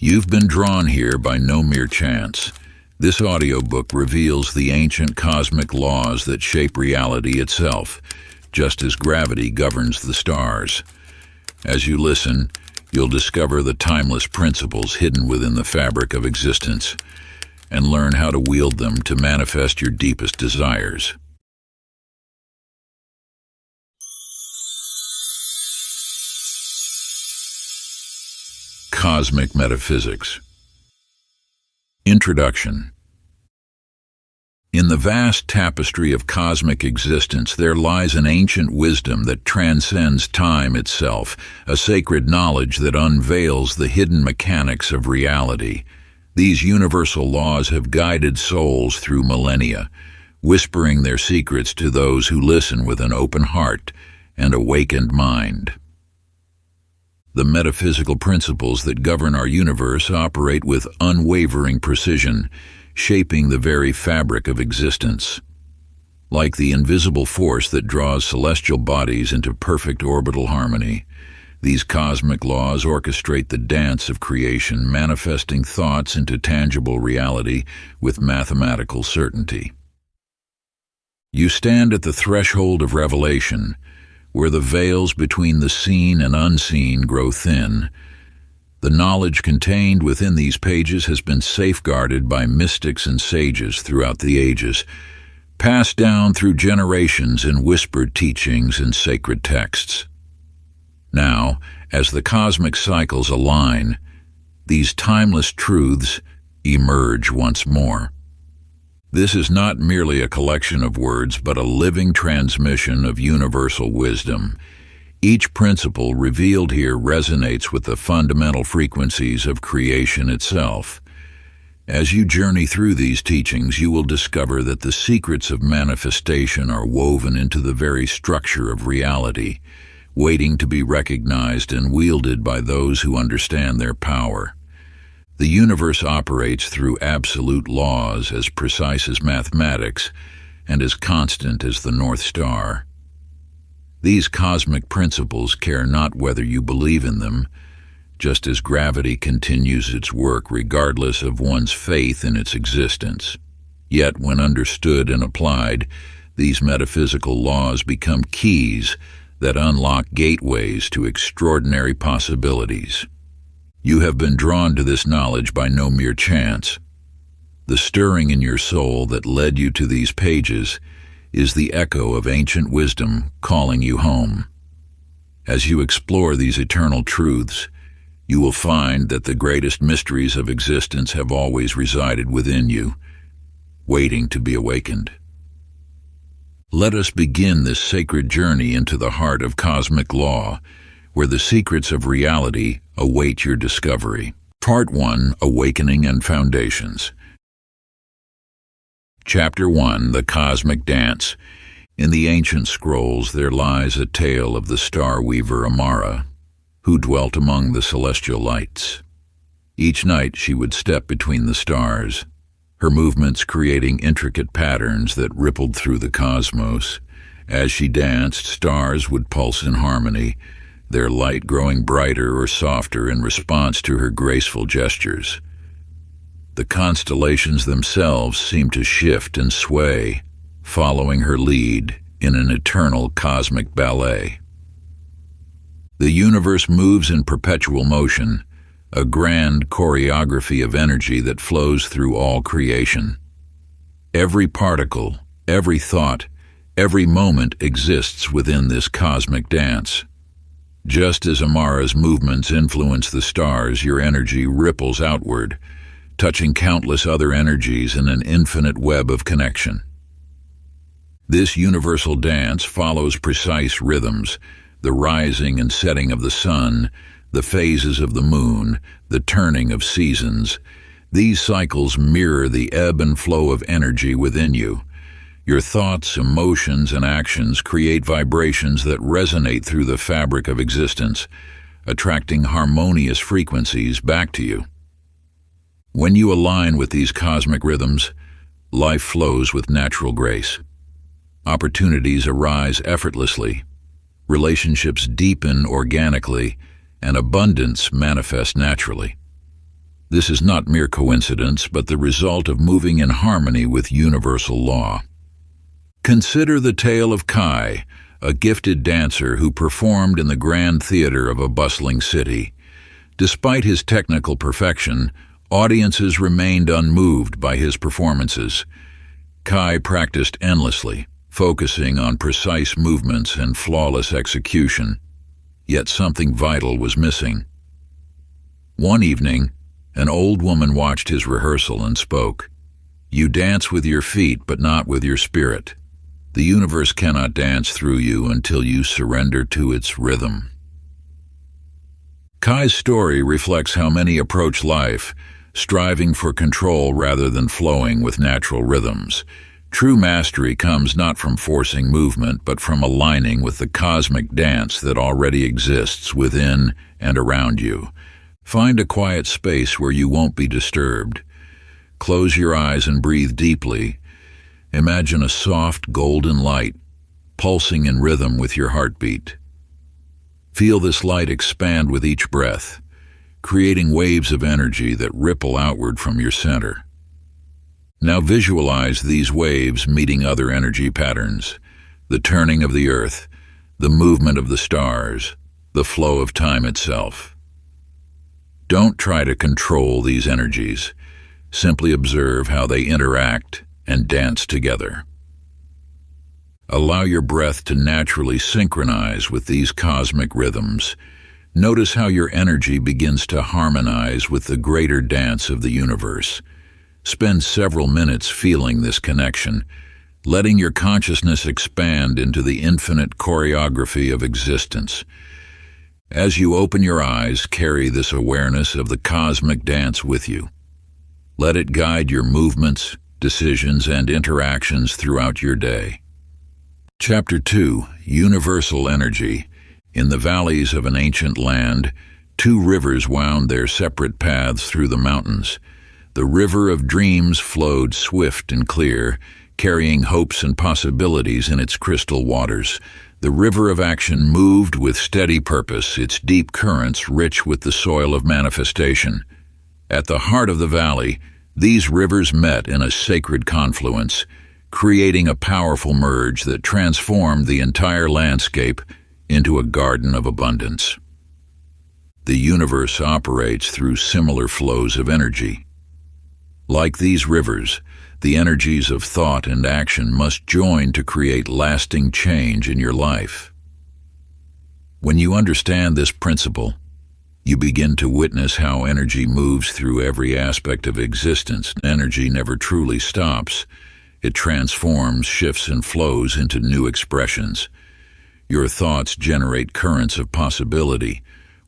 You've been drawn here by no mere chance. This audiobook reveals the ancient cosmic laws that shape reality itself, just as gravity governs the stars. As you listen, you'll discover the timeless principles hidden within the fabric of existence and learn how to wield them to manifest your deepest desires. Cosmic Metaphysics. Introduction. In the vast tapestry of cosmic existence, there lies an ancient wisdom that transcends time itself, a sacred knowledge that unveils the hidden mechanics of reality. These universal laws have guided souls through millennia, whispering their secrets to those who listen with an open heart and awakened mind. The metaphysical principles that govern our universe operate with unwavering precision, shaping the very fabric of existence. Like the invisible force that draws celestial bodies into perfect orbital harmony, these cosmic laws orchestrate the dance of creation, manifesting thoughts into tangible reality with mathematical certainty. You stand at the threshold of revelation, where the veils between the seen and unseen grow thin. The knowledge contained within these pages has been safeguarded by mystics and sages throughout the ages, passed down through generations in whispered teachings and sacred texts. Now, as the cosmic cycles align, these timeless truths emerge once more. This is not merely a collection of words, but a living transmission of universal wisdom. Each principle revealed here resonates with the fundamental frequencies of creation itself. As you journey through these teachings, you will discover that the secrets of manifestation are woven into the very structure of reality, waiting to be recognized and wielded by those who understand their power. The universe operates through absolute laws as precise as mathematics and as constant as the North Star. These cosmic principles care not whether you believe in them, just as gravity continues its work regardless of one's faith in its existence. Yet, when understood and applied, these metaphysical laws become keys that unlock gateways to extraordinary possibilities. You have been drawn to this knowledge by no mere chance. The stirring in your soul that led you to these pages is the echo of ancient wisdom calling you home. As you explore these eternal truths, you will find that the greatest mysteries of existence have always resided within you, waiting to be awakened. Let us begin this sacred journey into the heart of cosmic law, where the secrets of reality await your discovery. Part 1: Awakening and Foundations. Chapter 1: The Cosmic Dance. In the ancient scrolls there lies a tale of the star weaver Amara, who dwelt among the celestial lights. Each night she would step between the stars, her movements creating intricate patterns that rippled through the cosmos. As she danced, stars would pulse in harmony, their light growing brighter or softer in response to her graceful gestures. The constellations themselves seemed to shift and sway, following her lead in an eternal cosmic ballet. The universe moves in perpetual motion, a grand choreography of energy that flows through all creation. Every particle, every thought, every moment exists within this cosmic dance. Just as Amara's movements influence the stars, your energy ripples outward, touching countless other energies in an infinite web of connection. This universal dance follows precise rhythms: the rising and setting of the sun, the phases of the moon, the turning of seasons. These cycles mirror the ebb and flow of energy within you. Your thoughts, emotions, and actions create vibrations that resonate through the fabric of existence, attracting harmonious frequencies back to you. When you align with these cosmic rhythms, life flows with natural grace. Opportunities arise effortlessly, relationships deepen organically, and abundance manifests naturally. This is not mere coincidence, but the result of moving in harmony with universal law. Consider the tale of Kai, a gifted dancer who performed in the grand theater of a bustling city. Despite his technical perfection, audiences remained unmoved by his performances. Kai practiced endlessly, focusing on precise movements and flawless execution. Yet something vital was missing. One evening, an old woman watched his rehearsal and spoke. "You dance with your feet, but not with your spirit. The universe cannot dance through you until you surrender to its rhythm." Kai's story reflects how many approach life, striving for control rather than flowing with natural rhythms. True mastery comes not from forcing movement, but from aligning with the cosmic dance that already exists within and around you. Find a quiet space where you won't be disturbed. Close your eyes and breathe deeply. Imagine a soft, golden light, pulsing in rhythm with your heartbeat. Feel this light expand with each breath, creating waves of energy that ripple outward from your center. Now visualize these waves meeting other energy patterns: the turning of the earth, the movement of the stars, the flow of time itself. Don't try to control these energies. Simply observe how they interact and dance together. Allow your breath to naturally synchronize with these cosmic rhythms. Notice how your energy begins to harmonize with the greater dance of the universe. Spend several minutes feeling this connection, letting your consciousness expand into the infinite choreography of existence. As you open your eyes, carry this awareness of the cosmic dance with you. Let it guide your movements, decisions, and interactions throughout your day. Chapter 2: Universal Energy. In the valleys of an ancient land, two rivers wound their separate paths through the mountains. The river of dreams flowed swift and clear, carrying hopes and possibilities in its crystal waters. The river of action moved with steady purpose, its deep currents rich with the soil of manifestation. At the heart of the valley, these rivers met in a sacred confluence, creating a powerful merge that transformed the entire landscape into a garden of abundance. The universe operates through similar flows of energy. Like these rivers, the energies of thought and action must join to create lasting change in your life. When you understand this principle, you begin to witness how energy moves through every aspect of existence. Energy never truly stops. It transforms, shifts, and flows into new expressions. Your thoughts generate currents of possibility,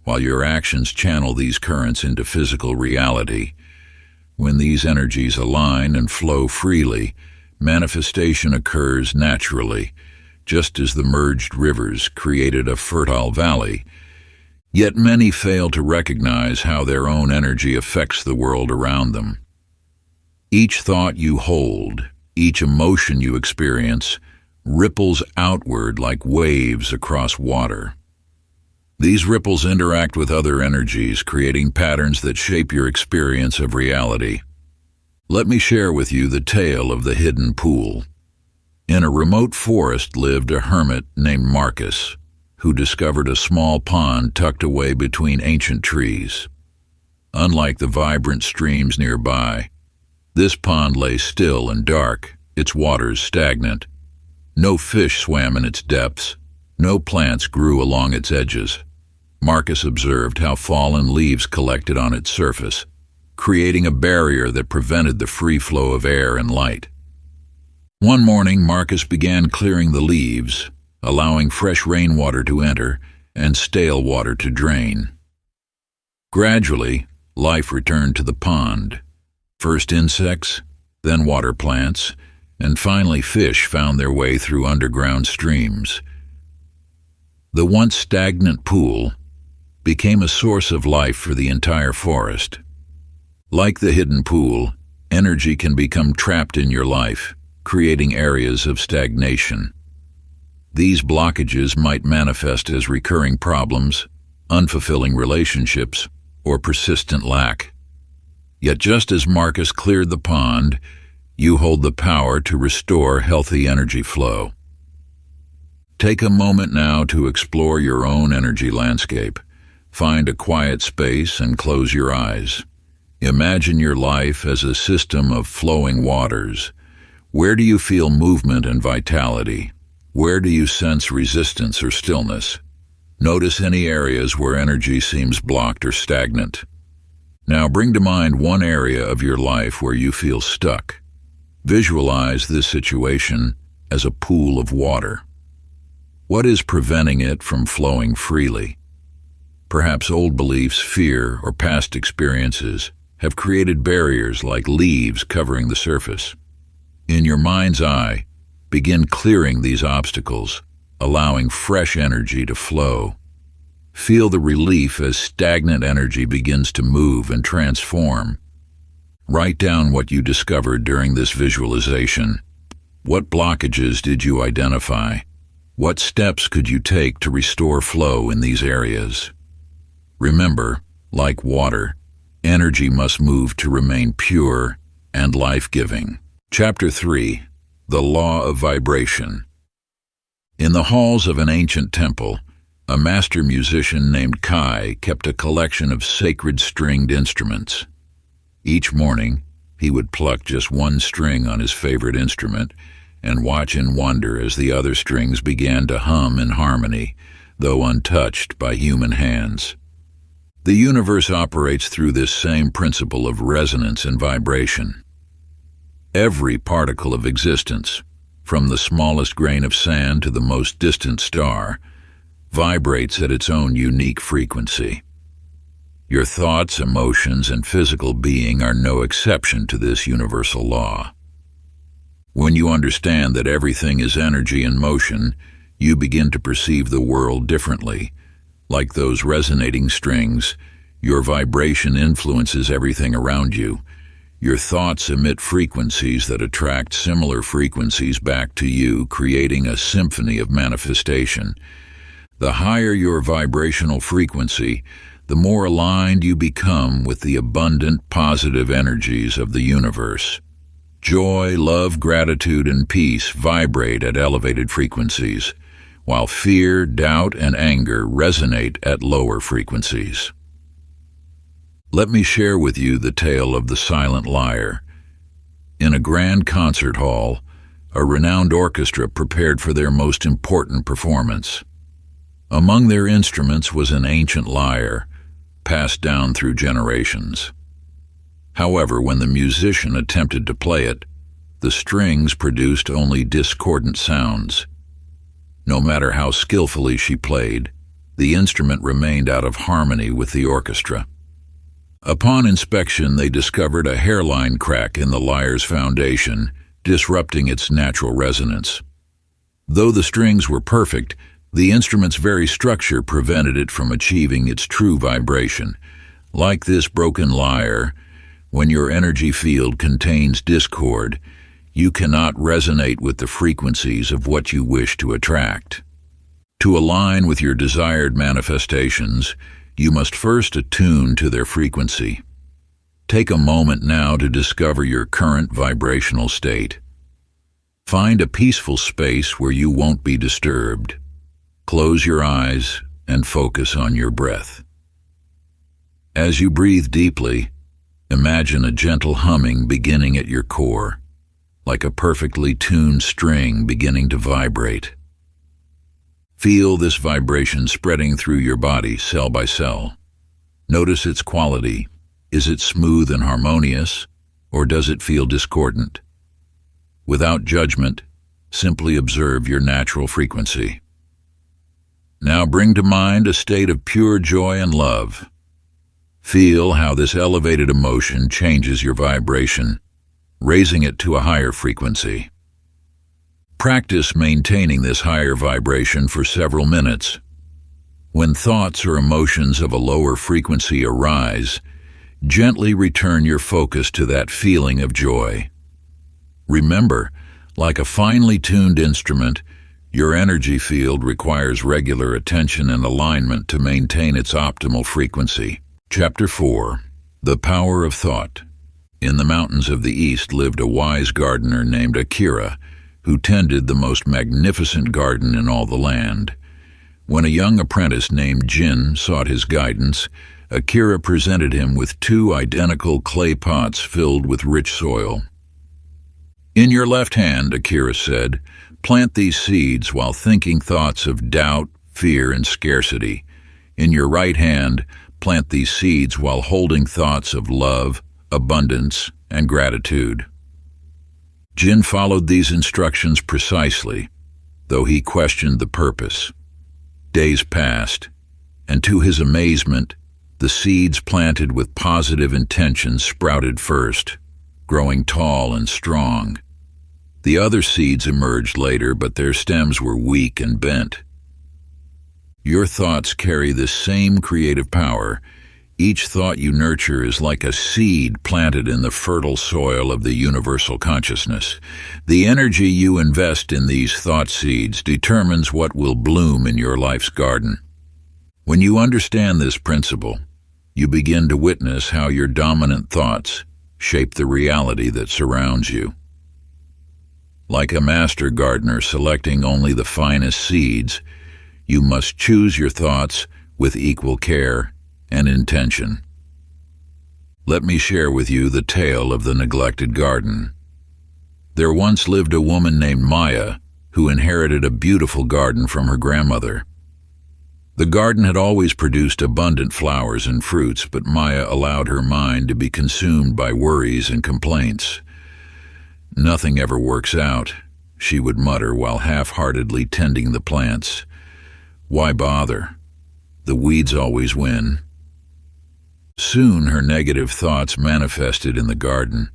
while your actions channel these currents into physical reality. When these energies align and flow freely, manifestation occurs naturally, just as the merged rivers created a fertile valley. Yet many fail to recognize how their own energy affects the world around them. Each thought you hold, each emotion you experience, ripples outward like waves across water. These ripples interact with other energies, creating patterns that shape your experience of reality. Let me share with you the tale of the hidden pool. In a remote forest lived a hermit named Marcus, who discovered a small pond tucked away between ancient trees. Unlike the vibrant streams nearby, this pond lay still and dark, its waters stagnant. No fish swam in its depths, no plants grew along its edges. Marcus observed how fallen leaves collected on its surface, creating a barrier that prevented the free flow of air and light. One morning, Marcus began clearing the leaves, allowing fresh rainwater to enter and stale water to drain. Gradually, life returned to the pond. First insects, then water plants, and finally fish found their way through underground streams. The once stagnant pool became a source of life for the entire forest. Like the hidden pool, energy can become trapped in your life, creating areas of stagnation. These blockages might manifest as recurring problems, unfulfilling relationships, or persistent lack. Yet just as Marcus cleared the pond, you hold the power to restore healthy energy flow. Take a moment now to explore your own energy landscape. Find a quiet space and close your eyes. Imagine your life as a system of flowing waters. Where do you feel movement and vitality? Where do you sense resistance or stillness? Notice any areas where energy seems blocked or stagnant. Now bring to mind one area of your life where you feel stuck. Visualize this situation as a pool of water. What is preventing it from flowing freely? Perhaps old beliefs, fear, or past experiences have created barriers like leaves covering the surface. In your mind's eye, begin clearing these obstacles, allowing fresh energy to flow. Feel the relief as stagnant energy begins to move and transform. Write down what you discovered during this visualization. What blockages did you identify? What steps could you take to restore flow in these areas? Remember, like water, energy must move to remain pure and life-giving. Chapter 3. The Law of Vibration. In the halls of an ancient temple, a master musician named Kai kept a collection of sacred stringed instruments. Each morning, he would pluck just one string on his favorite instrument and watch in wonder as the other strings began to hum in harmony, though untouched by human hands. The universe operates through this same principle of resonance and vibration. Every particle of existence, from the smallest grain of sand to the most distant star, vibrates at its own unique frequency. Your thoughts, emotions, and physical being are no exception to this universal law. When you understand that everything is energy in motion, you begin to perceive the world differently. Like those resonating strings, your vibration influences everything around you. Your thoughts emit frequencies that attract similar frequencies back to you, creating a symphony of manifestation. The higher your vibrational frequency, the more aligned you become with the abundant, positive energies of the universe. Joy, love, gratitude, and peace vibrate at elevated frequencies, while fear, doubt, and anger resonate at lower frequencies. Let me share with you the tale of the silent lyre. In a grand concert hall, a renowned orchestra prepared for their most important performance. Among their instruments was an ancient lyre, passed down through generations. However, when the musician attempted to play it, the strings produced only discordant sounds. No matter how skillfully she played, the instrument remained out of harmony with the orchestra. Upon inspection, they discovered a hairline crack in the lyre's foundation, disrupting its natural resonance. Though the strings were perfect, the instrument's very structure prevented it from achieving its true vibration. Like this broken lyre, when your energy field contains discord, you cannot resonate with the frequencies of what you wish to attract. To align with your desired manifestations, you must first attune to their frequency. Take a moment now to discover your current vibrational state. Find a peaceful space where you won't be disturbed. Close your eyes and focus on your breath. As you breathe deeply, imagine a gentle humming beginning at your core, like a perfectly tuned string beginning to vibrate. Feel this vibration spreading through your body cell by cell. Notice its quality. Is it smooth and harmonious, or does it feel discordant? Without judgment, simply observe your natural frequency. Now bring to mind a state of pure joy and love. Feel how this elevated emotion changes your vibration, raising it to a higher frequency. Practice maintaining this higher vibration for several minutes. When thoughts or emotions of a lower frequency arise, gently return your focus to that feeling of joy. Remember, like a finely tuned instrument, your energy field requires regular attention and alignment to maintain its optimal frequency. Chapter 4. The Power of Thought. In the mountains of the east lived a wise gardener named Akira, who tended the most magnificent garden in all the land. When a young apprentice named Jin sought his guidance, Akira presented him with 2 identical clay pots filled with rich soil. "In your left hand," Akira said, "plant these seeds while thinking thoughts of doubt, fear, and scarcity. In your right hand, plant these seeds while holding thoughts of love, abundance, and gratitude." Jin followed these instructions precisely, though he questioned the purpose. Days passed, and to his amazement, the seeds planted with positive intentions sprouted first, growing tall and strong. The other seeds emerged later, but their stems were weak and bent. Your thoughts carry this same creative power. Each thought you nurture is like a seed planted in the fertile soil of the universal consciousness. The energy you invest in these thought seeds determines what will bloom in your life's garden. When you understand this principle, you begin to witness how your dominant thoughts shape the reality that surrounds you. Like a master gardener selecting only the finest seeds, you must choose your thoughts with equal care and intention. Let me share with you the tale of the neglected garden. There once lived a woman named Maya who inherited a beautiful garden from her grandmother. The garden had always produced abundant flowers and fruits, but Maya allowed her mind to be consumed by worries and complaints. "Nothing ever works out," she would mutter while half-heartedly tending the plants. "Why bother? The weeds always win." Soon her negative thoughts manifested in the garden.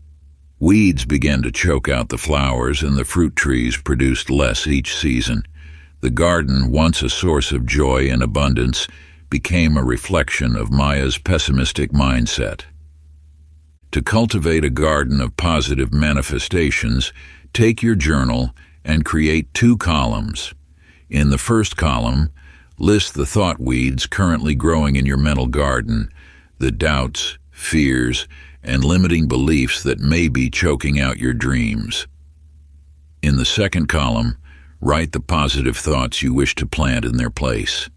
Weeds began to choke out the flowers, and the fruit trees produced less each season. The garden, once a source of joy and abundance, became a reflection of Maya's pessimistic mindset. To cultivate a garden of positive manifestations, take your journal and create 2 columns. In the first column, list the thought weeds currently growing in your mental garden, the doubts, fears, and limiting beliefs that may be choking out your dreams. In the second column, write the positive thoughts you wish to plant in their place.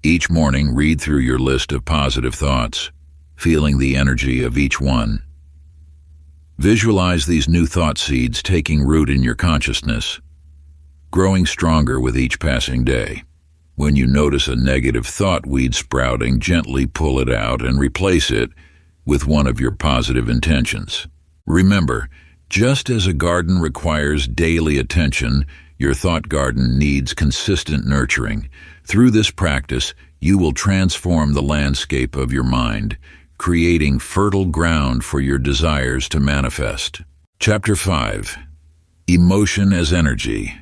Each morning, read through your list of positive thoughts, feeling the energy of each one. Visualize these new thought seeds taking root in your consciousness, growing stronger with each passing day. When you notice a negative thought weed sprouting, gently pull it out and replace it with one of your positive intentions. Remember, just as a garden requires daily attention, your thought garden needs consistent nurturing. Through this practice, you will transform the landscape of your mind, creating fertile ground for your desires to manifest. Chapter 5. Emotion as Energy.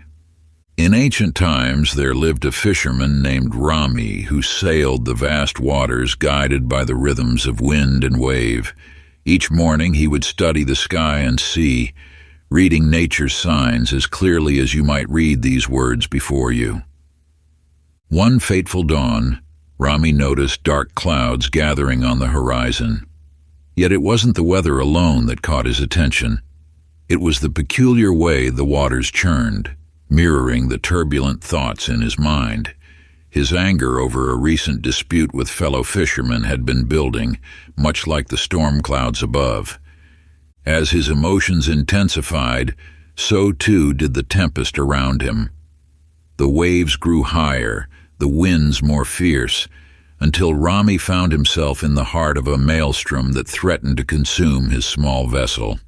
In ancient times, there lived a fisherman named Rami who sailed the vast waters guided by the rhythms of wind and wave. Each morning he would study the sky and sea, reading nature's signs as clearly as you might read these words before you. One fateful dawn, Rami noticed dark clouds gathering on the horizon. Yet it wasn't the weather alone that caught his attention. It was the peculiar way the waters churned, mirroring the turbulent thoughts in his mind. His anger over a recent dispute with fellow fishermen had been building, much like the storm clouds above. As his emotions intensified, so too did the tempest around him. The waves grew higher, the winds more fierce, until Rami found himself in the heart of a maelstrom that threatened to consume his small vessel.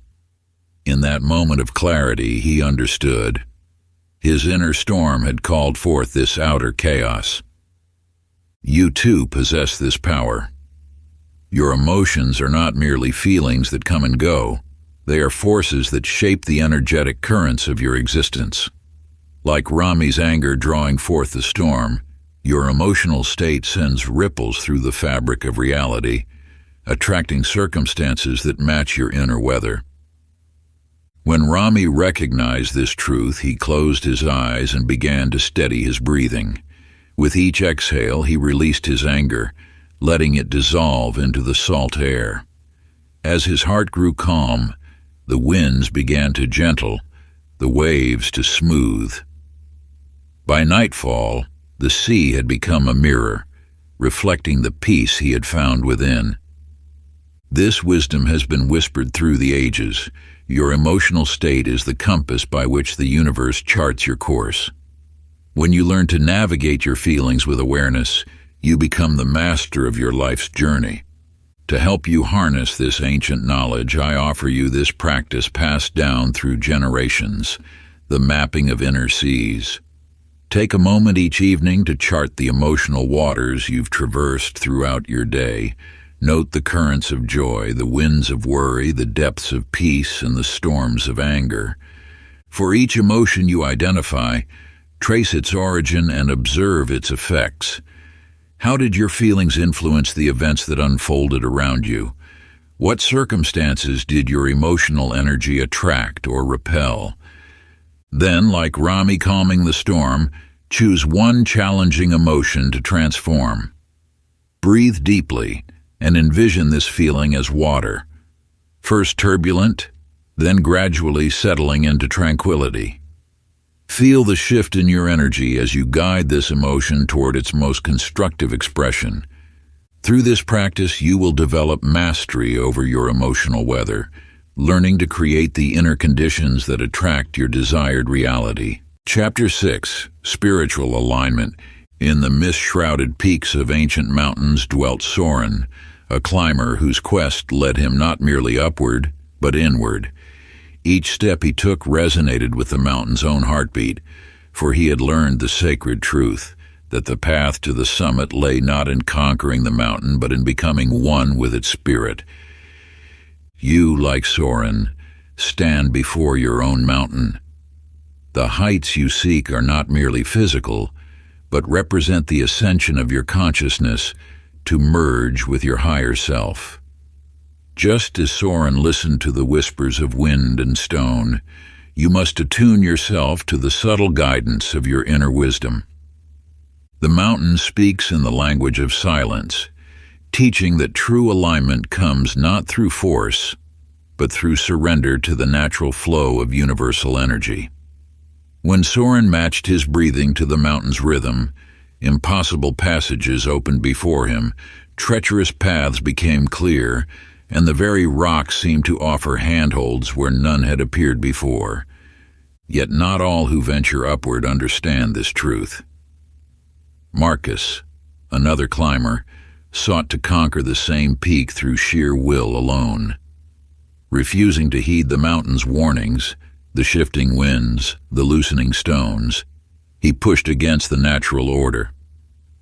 In that moment of clarity, he understood. His inner storm had called forth this outer chaos. You too possess this power. Your emotions are not merely feelings that come and go. They are forces that shape the energetic currents of your existence. Like Rami's anger drawing forth the storm, your emotional state sends ripples through the fabric of reality, attracting circumstances that match your inner weather. When Rami recognized this truth, he closed his eyes and began to steady his breathing. With each exhale, he released his anger, letting it dissolve into the salt air. As his heart grew calm, the winds began to gentle, the waves to smooth. By nightfall, the sea had become a mirror, reflecting the peace he had found within. This wisdom has been whispered through the ages. Your emotional state is the compass by which the universe charts your course. When you learn to navigate your feelings with awareness, you become the master of your life's journey. To help you harness this ancient knowledge, I offer you this practice passed down through generations, the mapping of inner seas. Take a moment each evening to chart the emotional waters you've traversed throughout your day. Note the currents of joy, the winds of worry, the depths of peace, and the storms of anger. For each emotion you identify, trace its origin and observe its effects. How did your feelings influence the events that unfolded around you? What circumstances did your emotional energy attract or repel? Then, like Rami calming the storm, choose one challenging emotion to transform. Breathe deeply and envision this feeling as water, first turbulent, then gradually settling into tranquility. Feel the shift in your energy as you guide this emotion toward its most constructive expression. Through this practice, you will develop mastery over your emotional weather, learning to create the inner conditions that attract your desired reality. Chapter 6, Spiritual Alignment. In the mist-shrouded peaks of ancient mountains dwelt Soren, a climber whose quest led him not merely upward, but inward. Each step he took resonated with the mountain's own heartbeat, for he had learned the sacred truth that the path to the summit lay not in conquering the mountain, but in becoming one with its spirit. You, like Soren, stand before your own mountain. The heights you seek are not merely physical, but represent the ascension of your consciousness to merge with your higher self. Just as Soren listened to the whispers of wind and stone, you must attune yourself to the subtle guidance of your inner wisdom. The mountain speaks in the language of silence, teaching that true alignment comes not through force, but through surrender to the natural flow of universal energy. When Soren matched his breathing to the mountain's rhythm, impossible passages opened before him, treacherous paths became clear, and the very rocks seemed to offer handholds where none had appeared before. Yet not all who venture upward understand this truth. Marcus, another climber, sought to conquer the same peak through sheer will alone. Refusing to heed the mountain's warnings, the shifting winds, the loosening stones, he pushed against the natural order.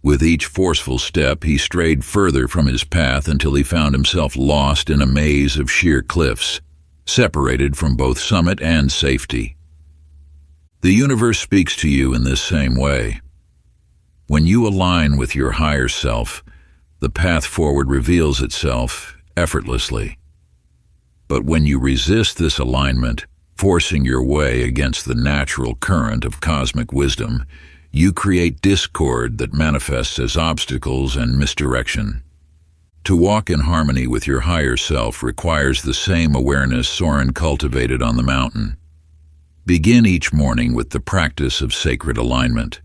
With each forceful step, he strayed further from his path until he found himself lost in a maze of sheer cliffs, separated from both summit and safety. The universe speaks to you in this same way. When you align with your higher self, the path forward reveals itself effortlessly. But when you resist this alignment, forcing your way against the natural current of cosmic wisdom, you create discord that manifests as obstacles and misdirection. To walk in harmony with your higher self requires the same awareness Soren cultivated on the mountain. Begin each morning with the practice of sacred alignment.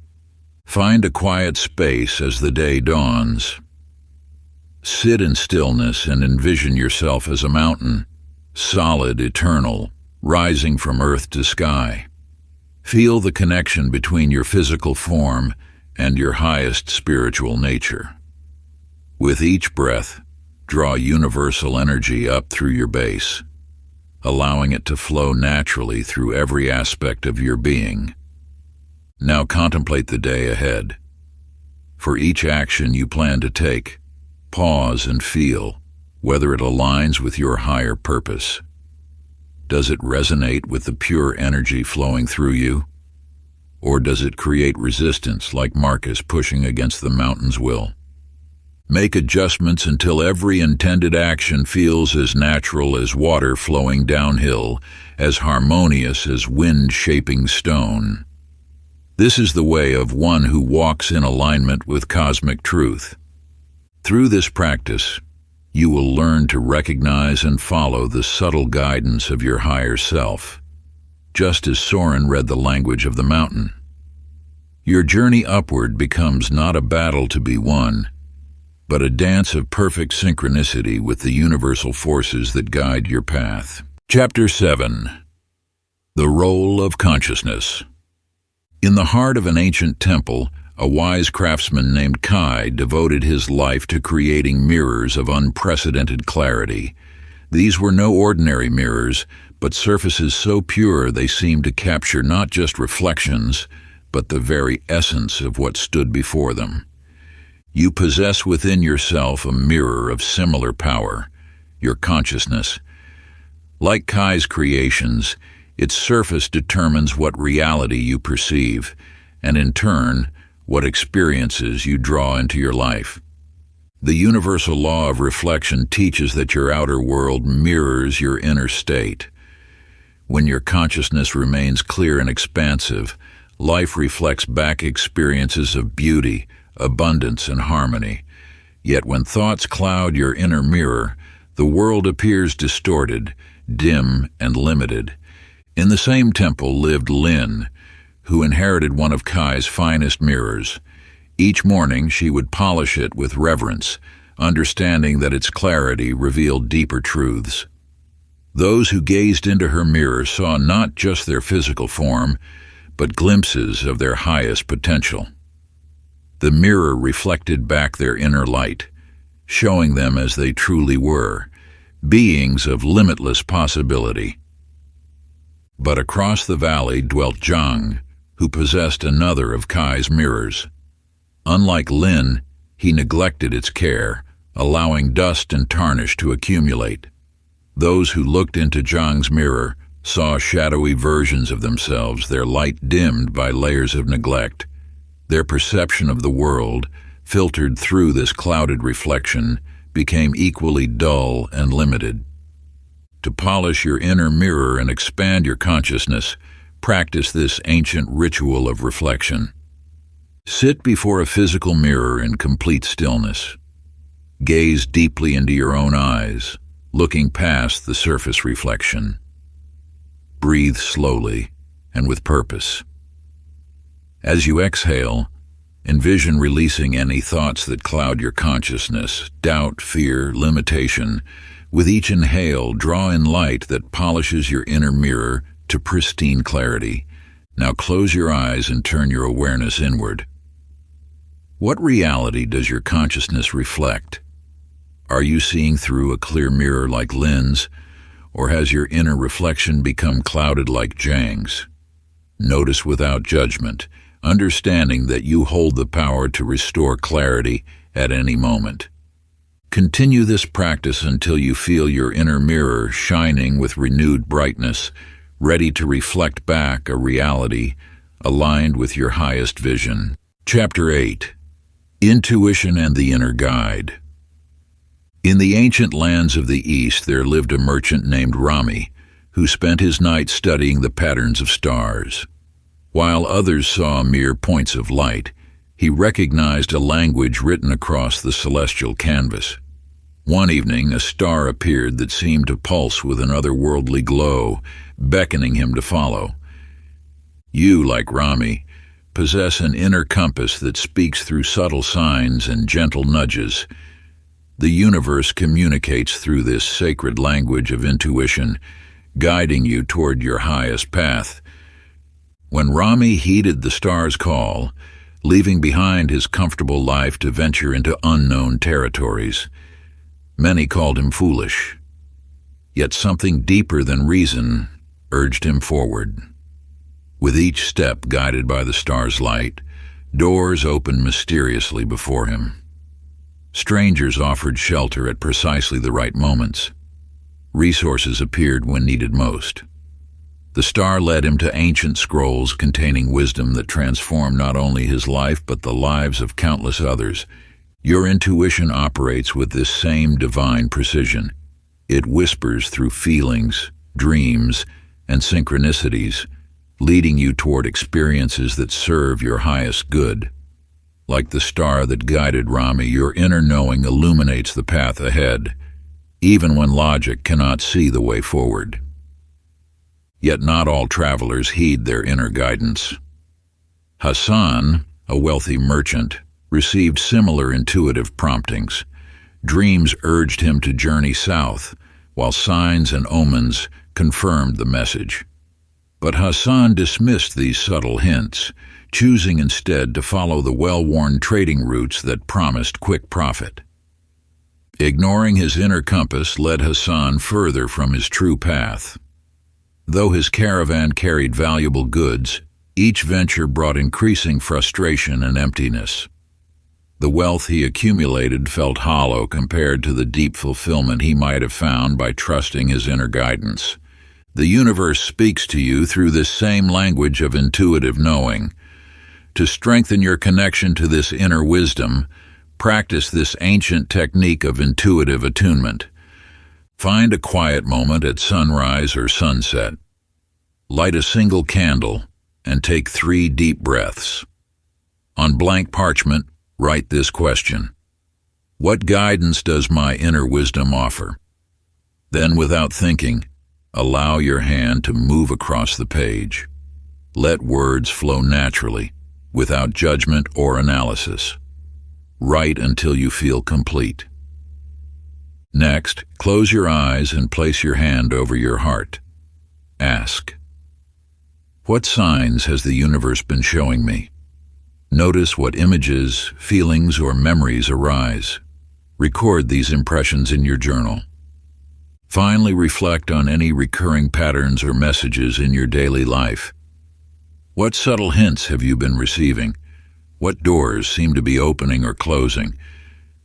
Find a quiet space as the day dawns. Sit in stillness and envision yourself as a mountain, solid, eternal, rising from earth to sky. Feel the connection between your physical form and your highest spiritual nature. With each breath, draw universal energy up through your base, allowing it to flow naturally through every aspect of your being. Now contemplate the day ahead. For each action you plan to take, pause and feel whether it aligns with your higher purpose. Does it resonate with the pure energy flowing through you? Or does it create resistance like Marcus pushing against the mountain's will? Make adjustments until every intended action feels as natural as water flowing downhill, as harmonious as wind shaping stone. This is the way of one who walks in alignment with cosmic truth. Through this practice, You will learn to recognize and follow the subtle guidance of your higher self, just as Soren read the language of the mountain. Your journey upward becomes not a battle to be won, but a dance of perfect synchronicity with the universal forces that guide your path. Chapter 7. The Role of Consciousness. In the heart of an ancient temple, a wise craftsman named Kai devoted his life to creating mirrors of unprecedented clarity. These were no ordinary mirrors, but surfaces so pure they seemed to capture not just reflections, but the very essence of what stood before them. You possess within yourself a mirror of similar power, your consciousness. Like Kai's creations, its surface determines what reality you perceive, and in turn, what experiences you draw into your life. The universal law of reflection teaches that your outer world mirrors your inner state. When your consciousness remains clear and expansive, life reflects back experiences of beauty, abundance, and harmony. Yet when thoughts cloud your inner mirror, the world appears distorted, dim, and limited. In the same temple lived Lin, who inherited one of Kai's finest mirrors. Each morning she would polish it with reverence, understanding that its clarity revealed deeper truths. Those who gazed into her mirror saw not just their physical form, but glimpses of their highest potential. The mirror reflected back their inner light, showing them as they truly were, beings of limitless possibility. But across the valley dwelt Zhang, who possessed another of Kai's mirrors. Unlike Lin, he neglected its care, allowing dust and tarnish to accumulate. Those who looked into Zhang's mirror saw shadowy versions of themselves, their light dimmed by layers of neglect. Their perception of the world, filtered through this clouded reflection, became equally dull and limited. To polish your inner mirror and expand your consciousness, practice this ancient ritual of reflection. Sit before a physical mirror in complete stillness. Gaze deeply into your own eyes, looking past the surface reflection. Breathe slowly and with purpose. As you exhale, envision releasing any thoughts that cloud your consciousness, doubt, fear, limitation. With each inhale, draw in light that polishes your inner mirror to pristine clarity. Now close your eyes and turn your awareness inward. What reality does your consciousness reflect? Are you seeing through a clear mirror like Lin's, or has your inner reflection become clouded like Zhang's? Notice without judgment, understanding that you hold the power to restore clarity at any moment. Continue this practice until you feel your inner mirror shining with renewed brightness, ready to reflect back a reality aligned with your highest vision. Chapter 8. Intuition and the Inner Guide. In the ancient lands of the East there lived a merchant named Rami, who spent his nights studying the patterns of stars. While others saw mere points of light, he recognized a language written across the celestial canvas. One evening, a star appeared that seemed to pulse with an otherworldly glow, beckoning him to follow. You, like Rami, possess an inner compass that speaks through subtle signs and gentle nudges. The universe communicates through this sacred language of intuition, guiding you toward your highest path. When Rami heeded the star's call, leaving behind his comfortable life to venture into unknown territories, many called him foolish. Yet something deeper than reason urged him forward. With each step guided by the star's light, doors opened mysteriously before him. Strangers offered shelter at precisely the right moments. Resources appeared when needed most. The star led him to ancient scrolls containing wisdom that transformed not only his life but the lives of countless others. Your intuition operates with this same divine precision. It whispers through feelings, dreams, and synchronicities, leading you toward experiences that serve your highest good. Like the star that guided Rami, your inner knowing illuminates the path ahead, even when logic cannot see the way forward. Yet not all travelers heed their inner guidance. Hassan, a wealthy merchant, received similar intuitive promptings. Dreams urged him to journey south, while signs and omens confirmed the message. But Hassan dismissed these subtle hints, choosing instead to follow the well-worn trading routes that promised quick profit. Ignoring his inner compass led Hassan further from his true path. Though his caravan carried valuable goods, each venture brought increasing frustration and emptiness. The wealth he accumulated felt hollow compared to the deep fulfillment he might have found by trusting his inner guidance. The universe speaks to you through this same language of intuitive knowing. To strengthen your connection to this inner wisdom, practice this ancient technique of intuitive attunement. Find a quiet moment at sunrise or sunset. Light a single candle and take 3 deep breaths. On blank parchment, write this question: what guidance does my inner wisdom offer? Then, without thinking, allow your hand to move across the page. Let words flow naturally, without judgment or analysis. Write until you feel complete. Next, close your eyes and place your hand over your heart. Ask, what signs has the universe been showing me? Notice what images, feelings, or memories arise. Record these impressions in your journal. Finally, reflect on any recurring patterns or messages in your daily life. What subtle hints have you been receiving? What doors seem to be opening or closing?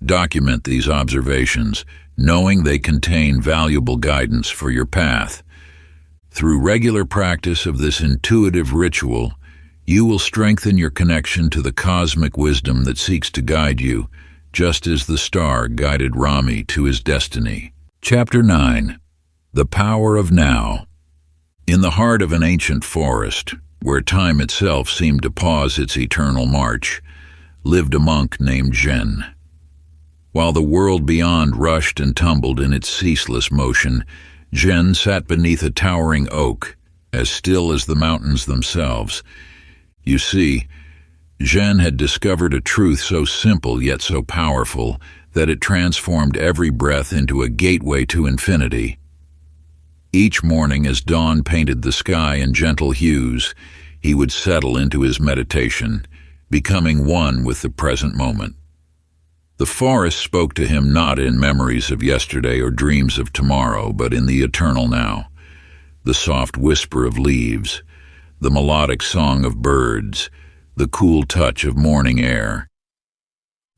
Document these observations, knowing they contain valuable guidance for your path. Through regular practice of this intuitive ritual, you will strengthen your connection to the cosmic wisdom that seeks to guide you, just as the star guided Rami to his destiny. Chapter 9. The Power of Now. In the heart of an ancient forest, where time itself seemed to pause its eternal march, lived a monk named Zhen. While the world beyond rushed and tumbled in its ceaseless motion, Zhen sat beneath a towering oak, as still as the mountains themselves. You see, Zhen had discovered a truth so simple yet so powerful that it transformed every breath into a gateway to infinity. Each morning, as dawn painted the sky in gentle hues, he would settle into his meditation, becoming one with the present moment. The forest spoke to him not in memories of yesterday or dreams of tomorrow, but in the eternal now. The soft whisper of leaves, the melodic song of birds, the cool touch of morning air.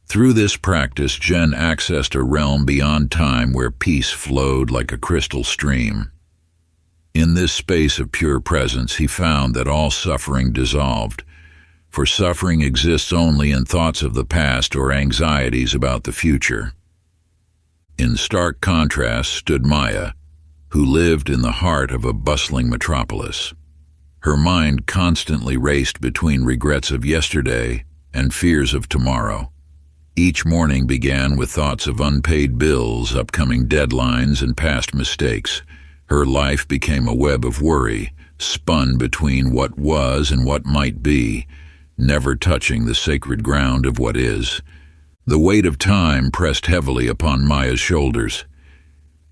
Through this practice, Zhen accessed a realm beyond time where peace flowed like a crystal stream. In this space of pure presence, he found that all suffering dissolved, for suffering exists only in thoughts of the past or anxieties about the future. In stark contrast stood Maya, who lived in the heart of a bustling metropolis. Her mind constantly raced between regrets of yesterday and fears of tomorrow. Each morning began with thoughts of unpaid bills, upcoming deadlines, and past mistakes. Her life became a web of worry, spun between what was and what might be, never touching the sacred ground of what is. The weight of time pressed heavily upon Maya's shoulders.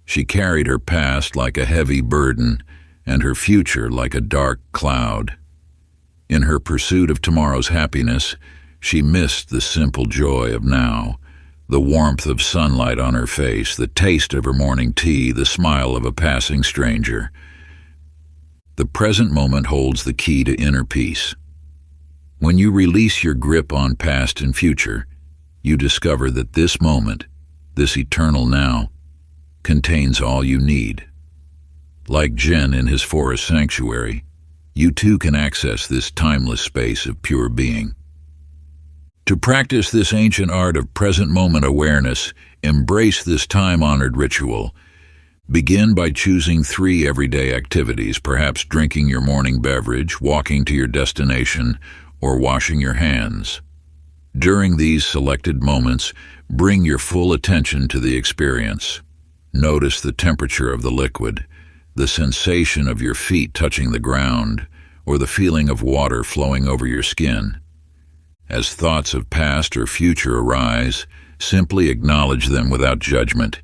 She carried her past like a heavy burden, and her future like a dark cloud. In her pursuit of tomorrow's happiness, she missed the simple joy of now, the warmth of sunlight on her face, the taste of her morning tea, the smile of a passing stranger. The present moment holds the key to inner peace. When you release your grip on past and future, you discover that this moment, this eternal now, contains all you need. Like Zhen in his forest sanctuary, you too can access this timeless space of pure being. To practice this ancient art of present moment awareness, embrace this time-honored ritual. Begin by choosing 3 everyday activities, perhaps drinking your morning beverage, walking to your destination, or washing your hands. During these selected moments, bring your full attention to the experience. Notice the temperature of the liquid, the sensation of your feet touching the ground, or the feeling of water flowing over your skin. As thoughts of past or future arise, simply acknowledge them without judgment,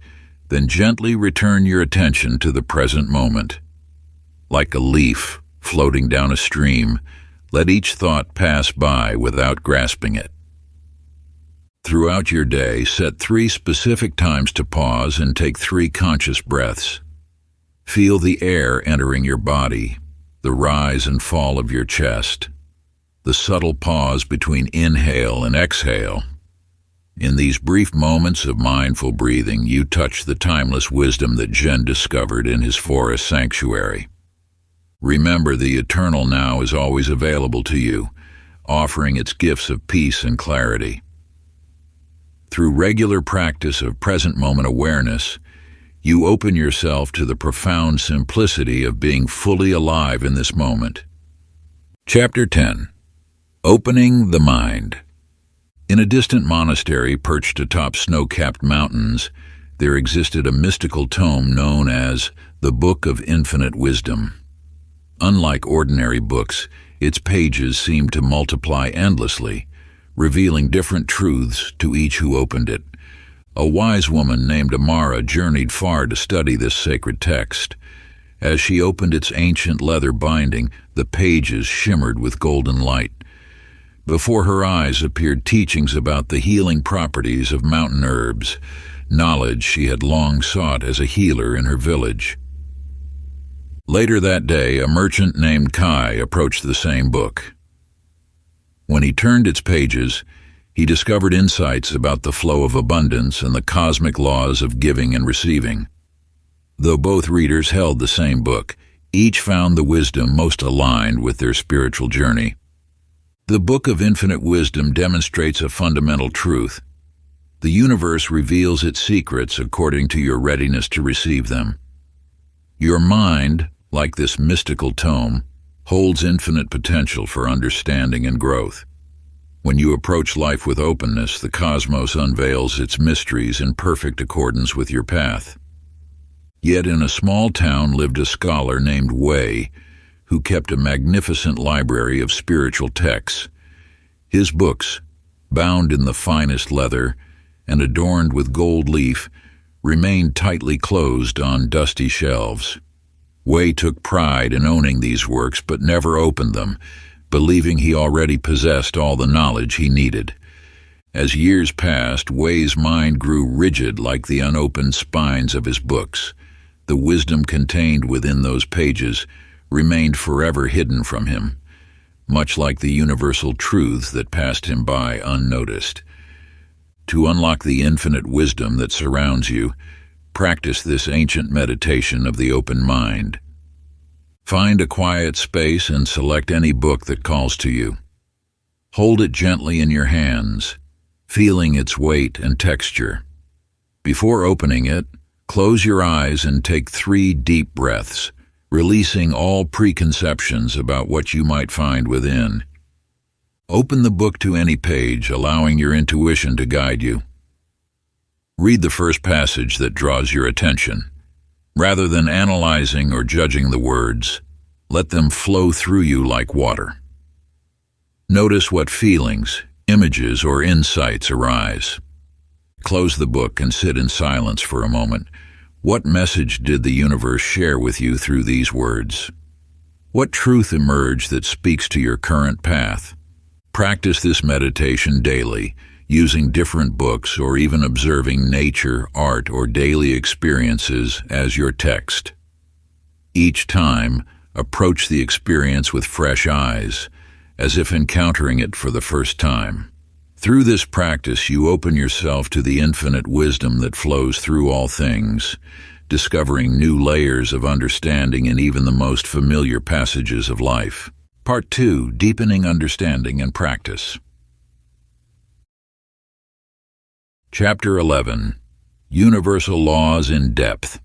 then gently return your attention to the present moment. Like a leaf floating down a stream, let each thought pass by without grasping it. Throughout your day, set 3 specific times to pause and take 3 conscious breaths. Feel the air entering your body, the rise and fall of your chest, the subtle pause between inhale and exhale. In these brief moments of mindful breathing, you touch the timeless wisdom that Zen discovered in his forest sanctuary. Remember, the eternal now is always available to you, offering its gifts of peace and clarity. Through regular practice of present moment awareness, you open yourself to the profound simplicity of being fully alive in this moment. Chapter 10. Opening the Mind. In a distant monastery perched atop snow-capped mountains, there existed a mystical tome known as the Book of Infinite Wisdom. Unlike ordinary books, its pages seemed to multiply endlessly, revealing different truths to each who opened it. A wise woman named Amara journeyed far to study this sacred text. As she opened its ancient leather binding, the pages shimmered with golden light. Before her eyes appeared teachings about the healing properties of mountain herbs, knowledge she had long sought as a healer in her village. Later that day, a merchant named Kai approached the same book. When he turned its pages, he discovered insights about the flow of abundance and the cosmic laws of giving and receiving. Though both readers held the same book, each found the wisdom most aligned with their spiritual journey. The Book of Infinite Wisdom demonstrates a fundamental truth. The universe reveals its secrets according to your readiness to receive them. Your mind, like this mystical tome, holds infinite potential for understanding and growth. When you approach life with openness, the cosmos unveils its mysteries in perfect accordance with your path. Yet in a small town lived a scholar named Wei, who kept a magnificent library of spiritual texts. His books, bound in the finest leather and adorned with gold leaf, remained tightly closed on dusty shelves. Wei took pride in owning these works but never opened them, believing he already possessed all the knowledge he needed. As years passed, Wei's mind grew rigid like the unopened spines of his books. The wisdom contained within those pages remained forever hidden from him, much like the universal truths that passed him by unnoticed. To unlock the infinite wisdom that surrounds you, practice this ancient meditation of the open mind. Find a quiet space and select any book that calls to you. Hold it gently in your hands, feeling its weight and texture. Before opening it, close your eyes and take 3 deep breaths, releasing all preconceptions about what you might find within. Open the book to any page, allowing your intuition to guide you. Read the first passage that draws your attention. Rather than analyzing or judging the words, let them flow through you like water. Notice what feelings, images, or insights arise. Close the book and sit in silence for a moment. What message did the universe share with you through these words? What truth emerged that speaks to your current path? Practice this meditation daily, using different books or even observing nature, art, or daily experiences as your text. Each time, approach the experience with fresh eyes, as if encountering it for the first time. Through this practice, you open yourself to the infinite wisdom that flows through all things, discovering new layers of understanding in even the most familiar passages of life. Part 2. Deepening Understanding and Practice. Chapter 11. Universal Laws in Depth.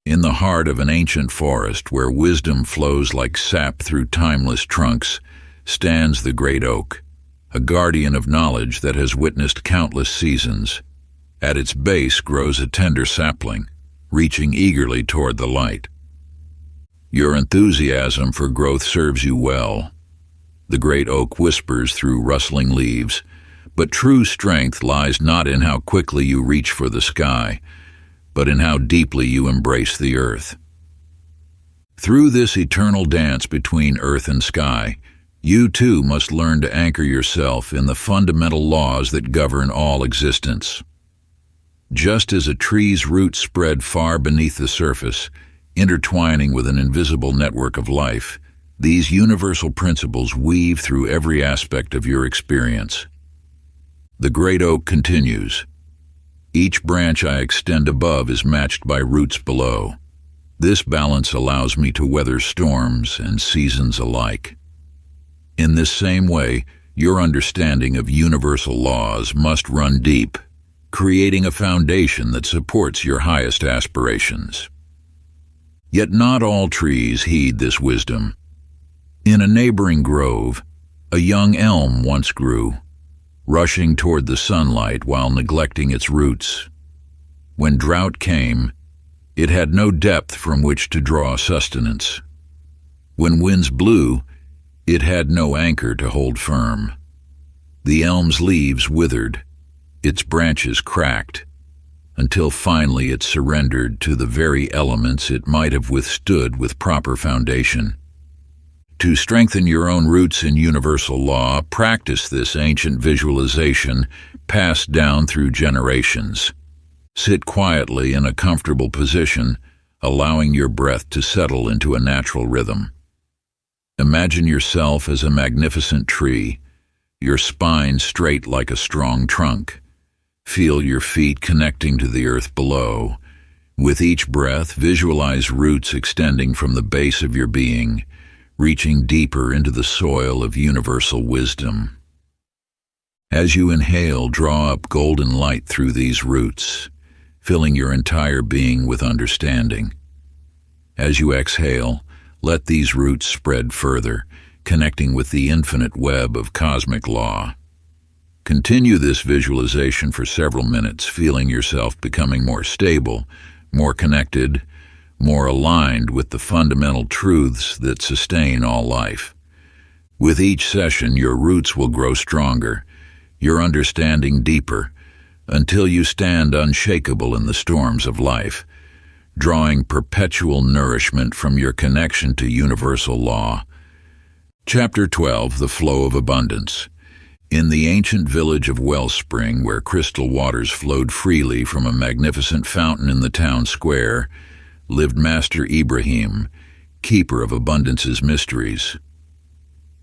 In the heart of an ancient forest where wisdom flows like sap through timeless trunks, stands the great oak. a guardian of knowledge that has witnessed countless seasons. At its base grows a tender sapling, reaching eagerly toward the light. Your enthusiasm for growth serves you well. The great oak whispers through rustling leaves, but true strength lies not in how quickly you reach for the sky, but in how deeply you embrace the earth. Through this eternal dance between earth and sky, you too must learn to anchor yourself in the fundamental laws that govern all existence. Just as a tree's roots spread far beneath the surface, intertwining with an invisible network of life, these universal principles weave through every aspect of your experience. The great oak continues. Each branch I extend above is matched by roots below. This balance allows me to weather storms and seasons alike. In this same way, your understanding of universal laws must run deep, creating a foundation that supports your highest aspirations. Yet not all trees heed this wisdom. In a neighboring grove, a young elm once grew, rushing toward the sunlight while neglecting its roots. When drought came, it had no depth from which to draw sustenance. When winds blew, it had no anchor to hold firm. The elm's leaves withered, its branches cracked, until finally it surrendered to the very elements it might have withstood with proper foundation. To strengthen your own roots in universal law, practice this ancient visualization passed down through generations. Sit quietly in a comfortable position, allowing your breath to settle into a natural rhythm. Imagine yourself as a magnificent tree, your spine straight like a strong trunk. Feel your feet connecting to the earth below. With each breath, visualize roots extending from the base of your being, reaching deeper into the soil of universal wisdom. As you inhale, draw up golden light through these roots, filling your entire being with understanding. As you exhale, let these roots spread further, connecting with the infinite web of cosmic law. Continue this visualization for several minutes, feeling yourself becoming more stable, more connected, more aligned with the fundamental truths that sustain all life. With each session, your roots will grow stronger, your understanding deeper, until you stand unshakable in the storms of life, drawing perpetual nourishment from your connection to universal law. Chapter 12, The Flow of Abundance. In the ancient village of Wellspring, where crystal waters flowed freely from a magnificent fountain in the town square, lived Master Ibrahim, keeper of abundance's mysteries.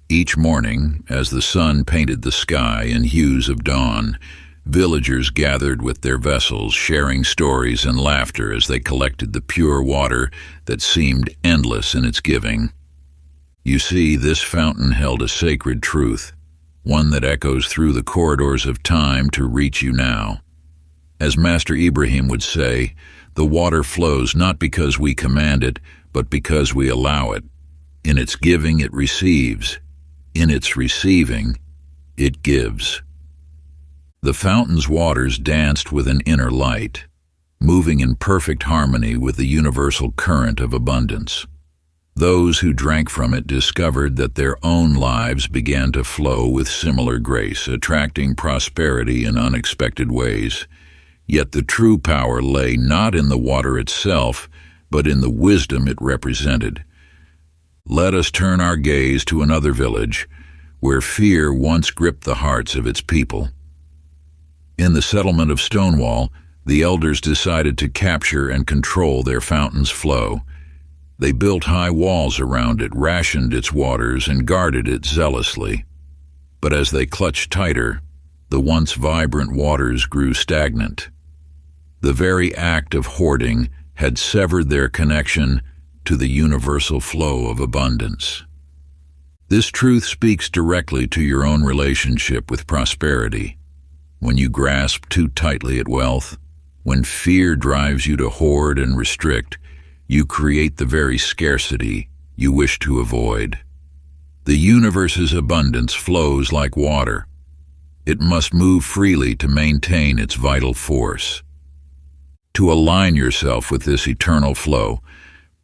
Each morning, as the sun painted the sky in hues of dawn, villagers gathered with their vessels, sharing stories and laughter as they collected the pure water that seemed endless in its giving. You see, this fountain held a sacred truth, one that echoes through the corridors of time to reach you now. As Master Ibrahim would say, the water flows not because we command it, but because we allow it. In its giving, it receives. In its receiving, it gives. The fountain's waters danced with an inner light, moving in perfect harmony with the universal current of abundance. Those who drank from it discovered that their own lives began to flow with similar grace, attracting prosperity in unexpected ways. Yet the true power lay not in the water itself, but in the wisdom it represented. Let us turn our gaze to another village, where fear once gripped the hearts of its people. In the settlement of Stonewall, the elders decided to capture and control their fountain's flow. They built high walls around it, rationed its waters, and guarded it zealously. But as they clutched tighter, the once vibrant waters grew stagnant. The very act of hoarding had severed their connection to the universal flow of abundance. This truth speaks directly to your own relationship with prosperity. When you grasp too tightly at wealth, when fear drives you to hoard and restrict, you create the very scarcity you wish to avoid. The universe's abundance flows like water, It must move freely to maintain its vital force. To align yourself with this eternal flow,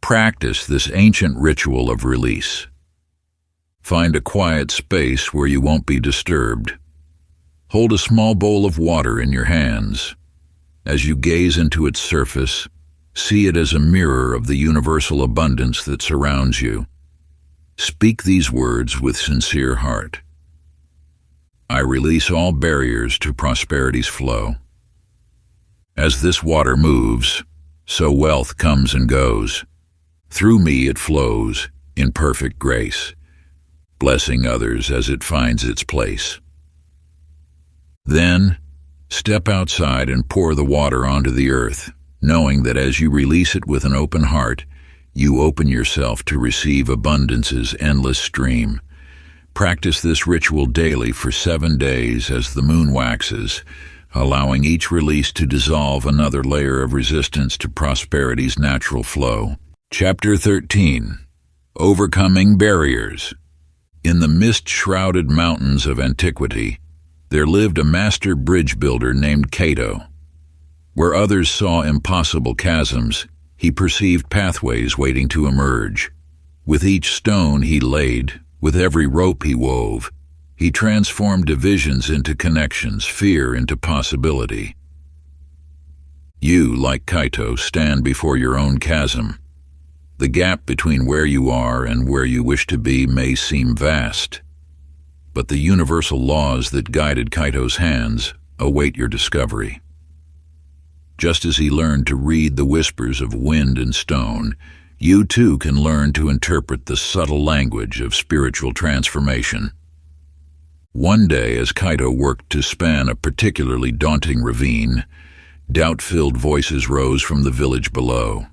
practice this ancient ritual of release. Find a quiet space where you won't be disturbed. Hold a small bowl of water in your hands. As you gaze into its surface, see it as a mirror of the universal abundance that surrounds you. Speak these words with sincere heart. I release all barriers to prosperity's flow. As this water moves, so wealth comes and goes. Through me it flows in perfect grace, blessing others as it finds its place. Then, step outside and pour the water onto the earth, knowing that as you release it with an open heart, you open yourself to receive abundance's endless stream. Practice this ritual daily for 7 days as the moon waxes, allowing each release to dissolve another layer of resistance to prosperity's natural flow. Chapter 13. Overcoming Barriers. In the mist-shrouded mountains of antiquity, there lived a master bridge builder named Cato. Where others saw impossible chasms, he perceived pathways waiting to emerge. With each stone he laid, with every rope he wove, he transformed divisions into connections, fear into possibility. You, like Cato, stand before your own chasm. The gap between where you are and where you wish to be may seem vast, but the universal laws that guided Cato's hands await your discovery. Just as he learned to read the whispers of wind and stone, you too can learn to interpret the subtle language of spiritual transformation. One day, as Cato worked to span a particularly daunting ravine, doubt-filled voices rose from the village below.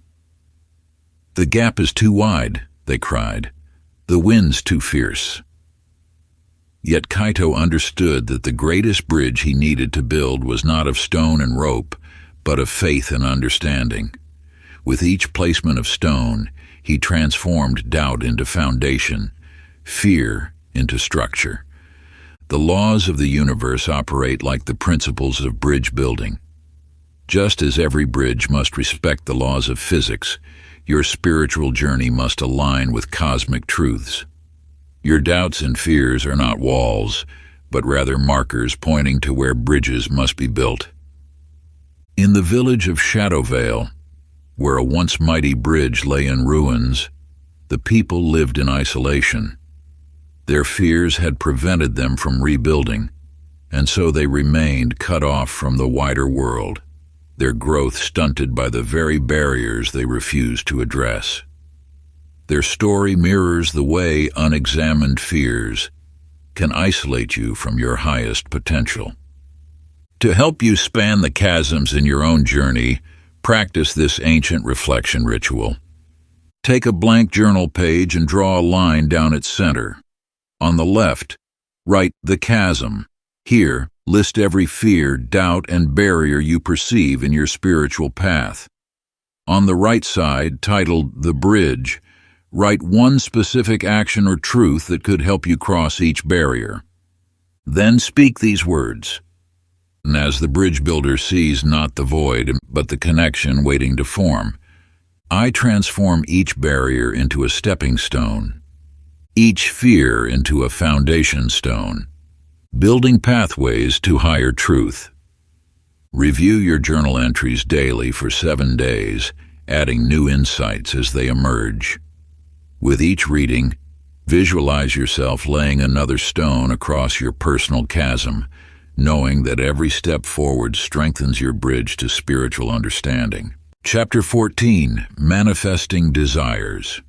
"The gap is too wide," they cried. "The wind's too fierce." Yet Cato understood that the greatest bridge he needed to build was not of stone and rope, but of faith and understanding. With each placement of stone, he transformed doubt into foundation, fear into structure. The laws of the universe operate like the principles of bridge building. Just as every bridge must respect the laws of physics, your spiritual journey must align with cosmic truths. Your doubts and fears are not walls, but rather markers pointing to where bridges must be built. In the village of Shadowvale, where a once mighty bridge lay in ruins, the people lived in isolation. Their fears had prevented them from rebuilding, and so they remained cut off from the wider world, their growth stunted by the very barriers they refused to address. Their story mirrors the way unexamined fears can isolate you from your highest potential. To help you span the chasms in your own journey, practice this ancient reflection ritual. Take a blank journal page and draw a line down its center. On the left, write "the chasm." Here, list every fear, doubt, and barrier you perceive in your spiritual path. On the right side, titled "the bridge," write one specific action or truth that could help you cross each barrier. Then speak these words. And as the bridge builder sees not the void, but the connection waiting to form, I transform each barrier into a stepping stone, each fear into a foundation stone, building pathways to higher truth. Review your journal entries daily for 7 days, adding new insights as they emerge. With each reading, visualize yourself laying another stone across your personal chasm, knowing that every step forward strengthens your bridge to spiritual understanding. Chapter 14. Manifesting Desires.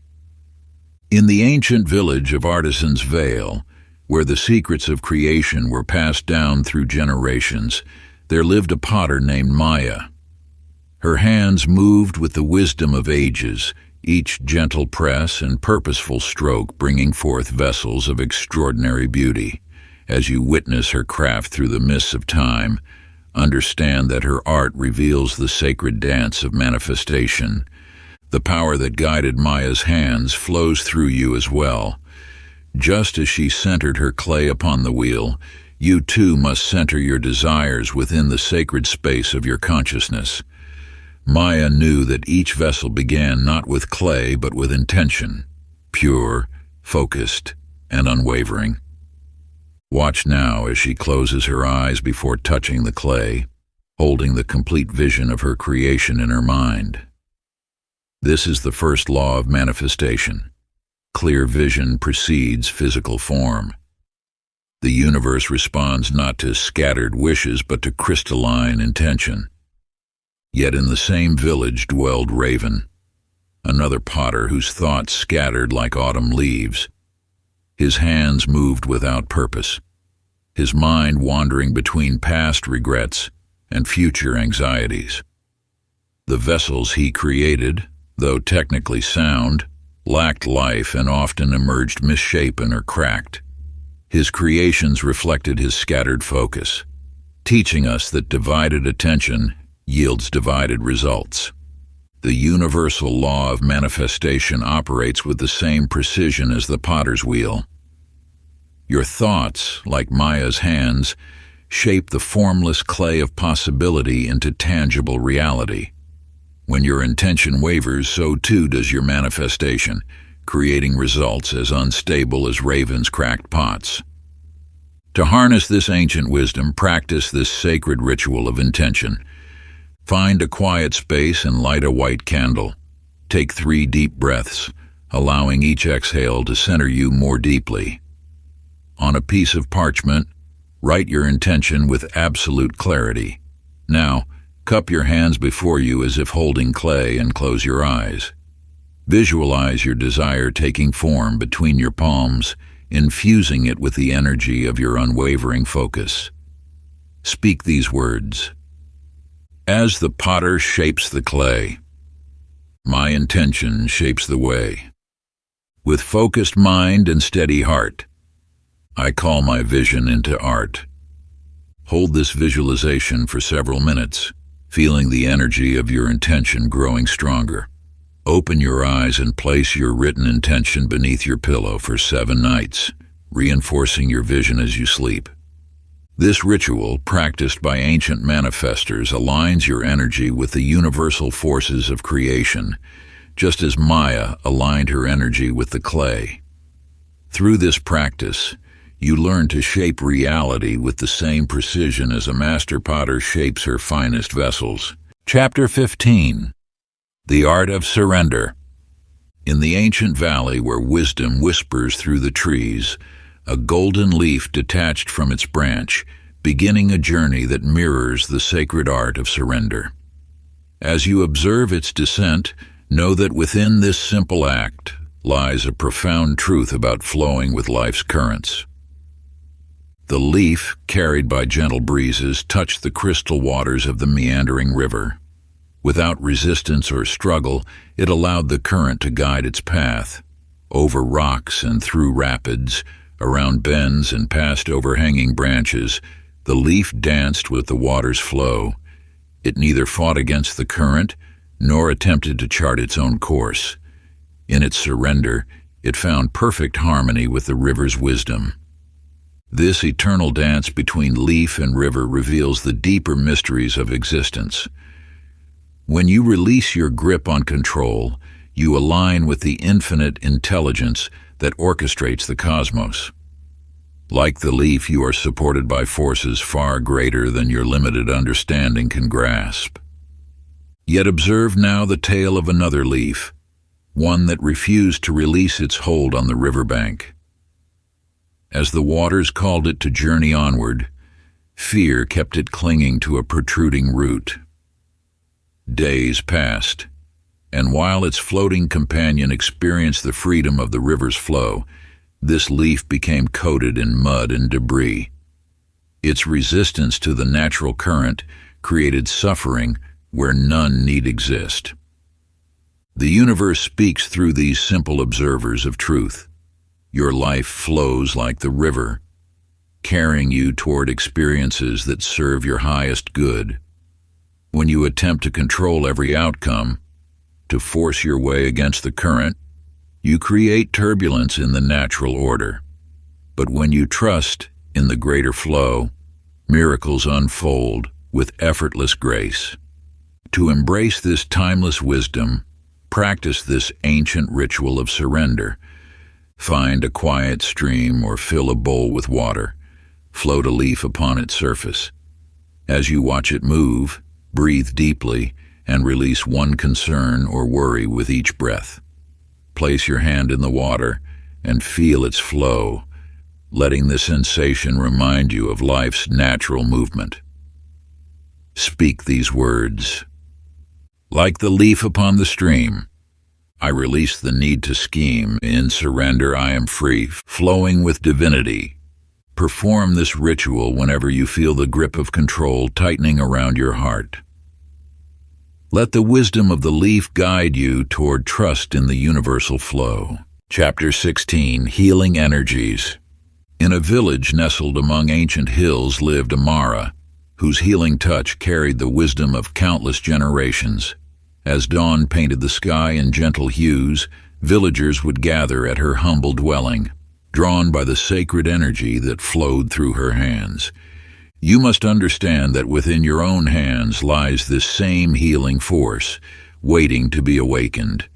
In the ancient village of Artisan's Vale, where the secrets of creation were passed down through generations, there lived a potter named Maya. Her hands moved with the wisdom of ages, each gentle press and purposeful stroke bringing forth vessels of extraordinary beauty. As you witness her craft through the mists of time, understand that her art reveals the sacred dance of manifestation. The power that guided Maya's hands flows through you as well. Just as she centered her clay upon the wheel, You too must center your desires within the sacred space of your consciousness. Maya knew that each vessel began not with clay but with intention, pure, focused, and unwavering. Watch now as she closes her eyes before touching the clay, holding the complete vision of her creation in her mind. This is the first law of manifestation. Clear vision precedes physical form. The universe responds not to scattered wishes but to crystalline intention. Yet in the same village dwelled Raven, another potter whose thoughts scattered like autumn leaves. His hands moved without purpose, his mind wandering between past regrets and future anxieties. The vessels he created, though technically sound, lacked life and often emerged misshapen or cracked. His creations reflected his scattered focus, teaching us that divided attention yields divided results. The universal law of manifestation operates with the same precision as the potter's wheel. Your thoughts, like Maya's hands, shape the formless clay of possibility into tangible reality. When your intention wavers, so too does your manifestation, creating results as unstable as Raven's cracked pots. To harness this ancient wisdom, practice this sacred ritual of intention. Find a quiet space and light a white candle. Take 3 deep breaths, allowing each exhale to center you more deeply. On a piece of parchment, write your intention with absolute clarity. Now, cup your hands before you as if holding clay and close your eyes. Visualize your desire taking form between your palms, infusing it with the energy of your unwavering focus. Speak these words. As the potter shapes the clay, my intention shapes the way. With focused mind and steady heart, I call my vision into art. Hold this visualization for several minutes, feeling the energy of your intention growing stronger. Open your eyes and place your written intention beneath your pillow for 7 nights, reinforcing your vision as you sleep. This ritual, practiced by ancient manifestors, aligns your energy with the universal forces of creation, just as Maya aligned her energy with the clay. Through this practice, you learn to shape reality with the same precision as a master potter shapes her finest vessels. Chapter 15. The Art of Surrender. In the ancient valley where wisdom whispers through the trees, a golden leaf detached from its branch, beginning a journey that mirrors the sacred art of surrender. As you observe its descent, know that within this simple act lies a profound truth about flowing with life's currents. The leaf, carried by gentle breezes, touched the crystal waters of the meandering river. Without resistance or struggle, it allowed the current to guide its path, over rocks and through rapids, around bends and past overhanging branches. The leaf danced with the water's flow. It neither fought against the current nor attempted to chart its own course. In its surrender, it found perfect harmony with the river's wisdom. This eternal dance between leaf and river reveals the deeper mysteries of existence. When you release your grip on control, you align with the infinite intelligence that orchestrates the cosmos. Like the leaf, you are supported by forces far greater than your limited understanding can grasp. Yet observe now the tale of another leaf, one that refused to release its hold on the riverbank. As the waters called it to journey onward, fear kept it clinging to a protruding root. Days passed, and while its floating companion experienced the freedom of the river's flow, this leaf became coated in mud and debris. Its resistance to the natural current created suffering where none need exist. The universe speaks through these simple observers of truth. Your life flows like the river, carrying you toward experiences that serve your highest good. When you attempt to control every outcome, to force your way against the current, you create turbulence in the natural order. But when you trust, In the greater flow, miracles unfold with effortless grace. To embrace this timeless wisdom, practice this ancient ritual of surrender. Find a quiet stream or fill a bowl with water. Float a leaf upon its surface. As you watch it move, breathe deeply and release one concern or worry with each breath. Place your hand in the water and feel its flow, letting the sensation remind you of life's natural movement. Speak these words. Like the leaf upon the stream, I release the need to scheme. In surrender, I am free, flowing with divinity. Perform this ritual whenever you feel the grip of control tightening around your heart. Let the wisdom of the leaf guide you toward trust in the universal flow. Chapter 16, Healing Energies. In a village nestled among ancient hills lived Amara, whose healing touch carried the wisdom of countless generations. As dawn painted the sky in gentle hues, villagers would gather at her humble dwelling, drawn by the sacred energy that flowed through her hands. You must understand that within your own hands lies this same healing force, waiting to be awakened.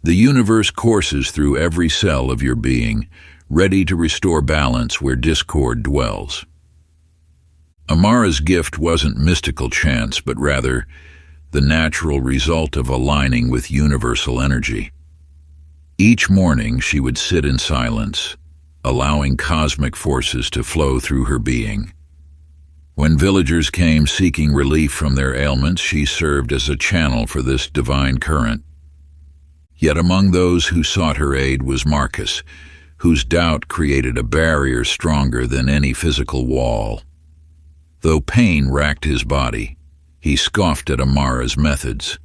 The universe courses through every cell of your being, ready to restore balance where discord dwells. Amara's gift wasn't mystical chance, but rather the natural result of aligning with universal energy. Each morning she would sit in silence, allowing cosmic forces to flow through her being. When villagers came seeking relief from their ailments, she served as a channel for this divine current. Yet among those who sought her aid was Marcus, whose doubt created a barrier stronger than any physical wall. Though pain racked his body, he scoffed at Amara's methods,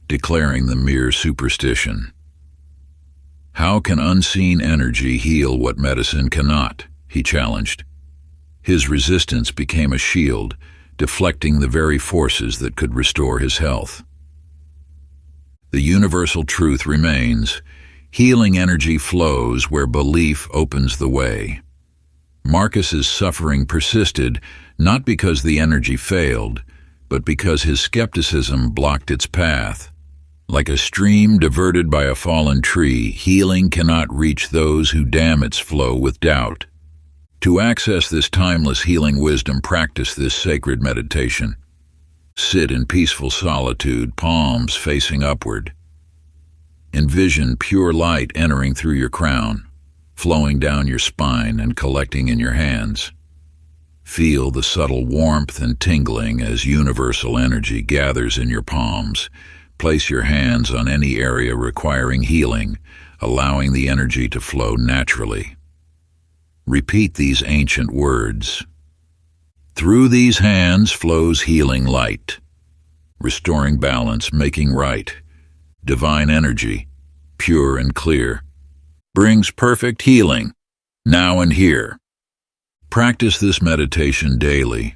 declaring them mere superstition. How can unseen energy heal what medicine cannot? He challenged. His resistance became a shield, deflecting the very forces that could restore his health. The universal truth remains: healing energy flows where belief opens the way. Marcus's suffering persisted, not because the energy failed, but because his skepticism blocked its path. Like a stream diverted by a fallen tree, healing cannot reach those who dam its flow with doubt. To access this timeless healing wisdom, practice this sacred meditation. Sit in peaceful solitude, palms facing upward. Envision pure light entering through your crown, flowing down your spine and collecting in your hands. Feel the subtle warmth and tingling as universal energy gathers in your palms. Place your hands on any area requiring healing, allowing the energy to flow naturally. Repeat these ancient words. Through these hands flows healing light, restoring balance, making right. Divine energy, pure and clear, brings perfect healing, now and here. Practice this meditation daily,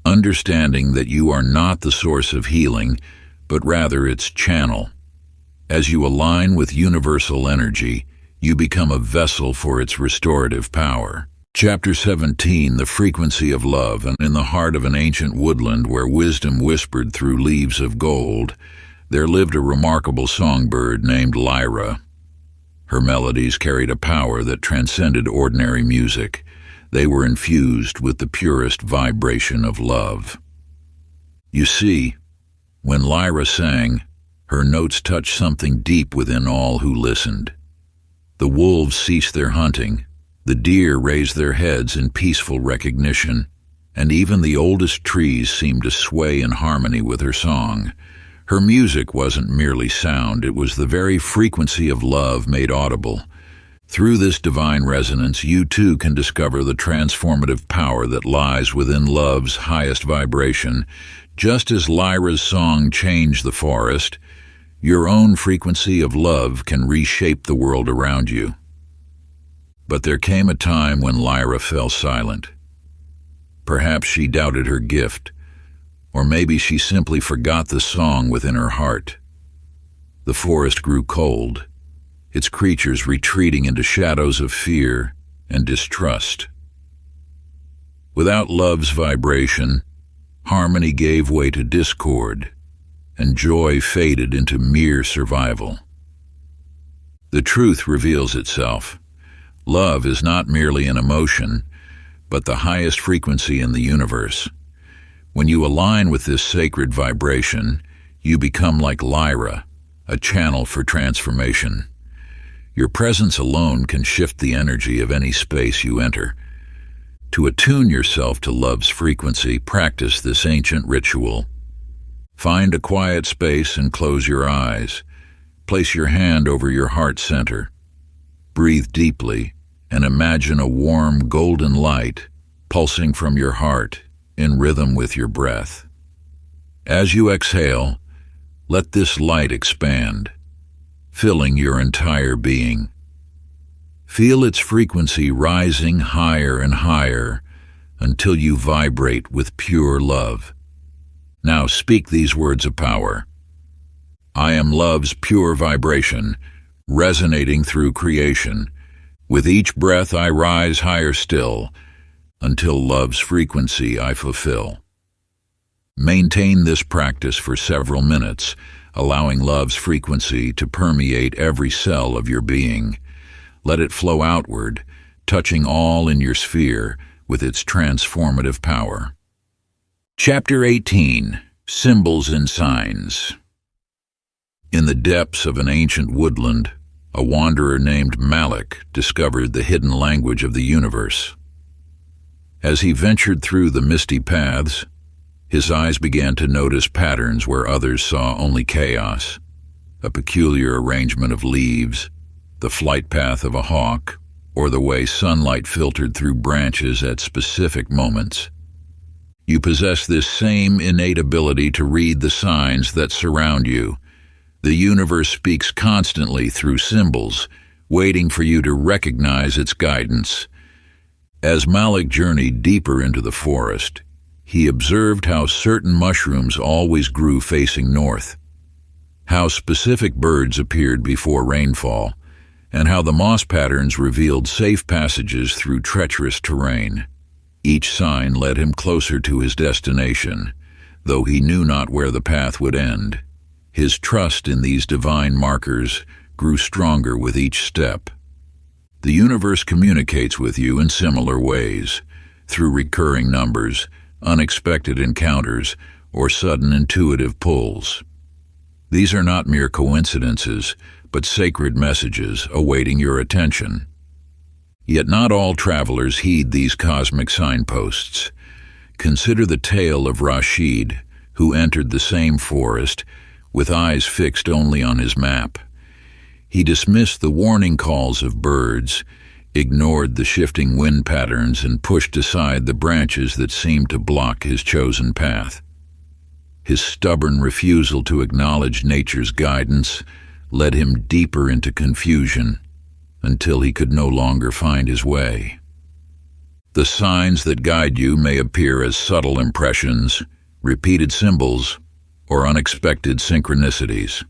understanding that you are not the source of healing, but rather its channel. As you align with universal energy, you become a vessel for its restorative power. Chapter 17, The Frequency of Love. And in the heart of an ancient woodland where wisdom whispered through leaves of gold, there lived a remarkable songbird named Lyra. Her melodies carried a power that transcended ordinary music. They were infused with the purest vibration of love. You see, when Lyra sang, her notes touched something deep within all who listened. The wolves ceased their hunting, the deer raised their heads in peaceful recognition, and even the oldest trees seemed to sway in harmony with her song. Her music wasn't merely sound, it was the very frequency of love made audible. Through this divine resonance, you too can discover the transformative power that lies within love's highest vibration. Just as Lyra's song changed the forest, your own frequency of love can reshape the world around you. But there came a time when Lyra fell silent. Perhaps she doubted her gift, or maybe she simply forgot the song within her heart. The forest grew cold, its creatures retreating into shadows of fear and distrust. Without love's vibration, harmony gave way to discord, and joy faded into mere survival. The truth reveals itself. Love is not merely an emotion, but the highest frequency in the universe. When you align with this sacred vibration, you become like Lyra, a channel for transformation. Your presence alone can shift the energy of any space you enter. To attune yourself to love's frequency, practice this ancient ritual. Find a quiet space and close your eyes. Place your hand over your heart center. Breathe deeply and imagine a warm golden light pulsing from your heart in rhythm with your breath. As you exhale, let this light expand, filling your entire being. Feel its frequency rising higher and higher until you vibrate with pure love. Now speak these words of power. I am love's pure vibration, resonating through creation. With each breath I rise higher still, until love's frequency I fulfill. Maintain this practice for several minutes, allowing love's frequency to permeate every cell of your being. Let it flow outward, touching all in your sphere with its transformative power. Chapter 18. Symbols and Signs. In the depths of an ancient woodland, a wanderer named Malik discovered the hidden language of the universe. As he ventured through the misty paths, his eyes began to notice patterns where others saw only chaos, a peculiar arrangement of leaves, the flight path of a hawk, or the way sunlight filtered through branches at specific moments. You possess this same innate ability to read the signs that surround you. The universe speaks constantly through symbols, waiting for you to recognize its guidance. As Malik journeyed deeper into the forest, he observed how certain mushrooms always grew facing north, how specific birds appeared before rainfall, and how the moss patterns revealed safe passages through treacherous terrain. Each sign led him closer to his destination, though he knew not where the path would end. His trust in these divine markers grew stronger with each step. The universe communicates with you in similar ways, through recurring numbers, unexpected encounters, or sudden intuitive pulls. These are not mere coincidences, but sacred messages awaiting your attention. Yet not all travelers heed these cosmic signposts. Consider the tale of Rashid, who entered the same forest with eyes fixed only on his map. He dismissed the warning calls of birds, ignored the shifting wind patterns, and pushed aside the branches that seemed to block his chosen path. His stubborn refusal to acknowledge nature's guidance led him deeper into confusion until he could no longer find his way. The signs that guide you may appear as subtle impressions, repeated symbols, or unexpected synchronicities.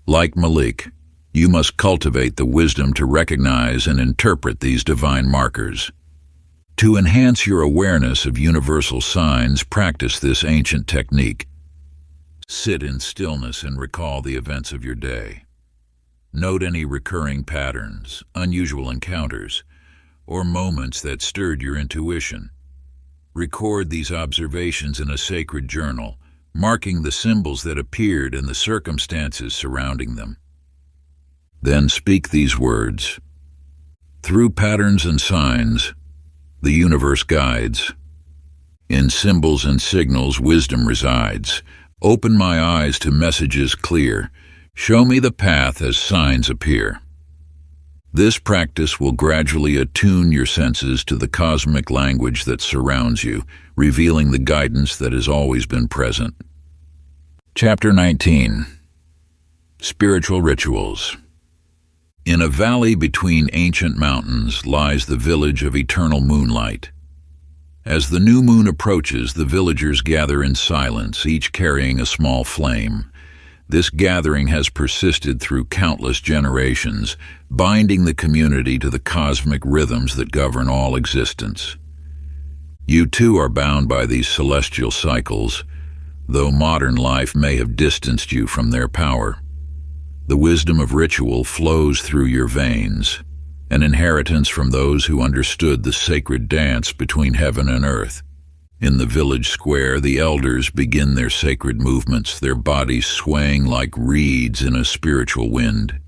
Like Malik, you must cultivate the wisdom to recognize and interpret these divine markers. To enhance your awareness of universal signs, practice this ancient technique. Sit in stillness and recall the events of your day. Note any recurring patterns, unusual encounters, or moments that stirred your intuition. Record these observations in a sacred journal, marking the symbols that appeared and the circumstances surrounding them. Then speak these words. Through patterns and signs, the universe guides. In symbols and signals, wisdom resides. Open my eyes to messages clear. Show me the path as signs appear. This practice will gradually attune your senses to the cosmic language that surrounds you, revealing the guidance that has always been present. Chapter 19. Spiritual Rituals. In a valley between ancient mountains lies the village of eternal moonlight. As the new moon approaches, the villagers gather in silence, each carrying a small flame. This gathering has persisted through countless generations, binding the community to the cosmic rhythms that govern all existence. You too are bound by these celestial cycles, though modern life may have distanced you from their power. The wisdom of ritual flows through your veins, an inheritance from those who understood the sacred dance between heaven and earth. In the village square, the elders begin their sacred movements, their bodies swaying like reeds in a spiritual wind.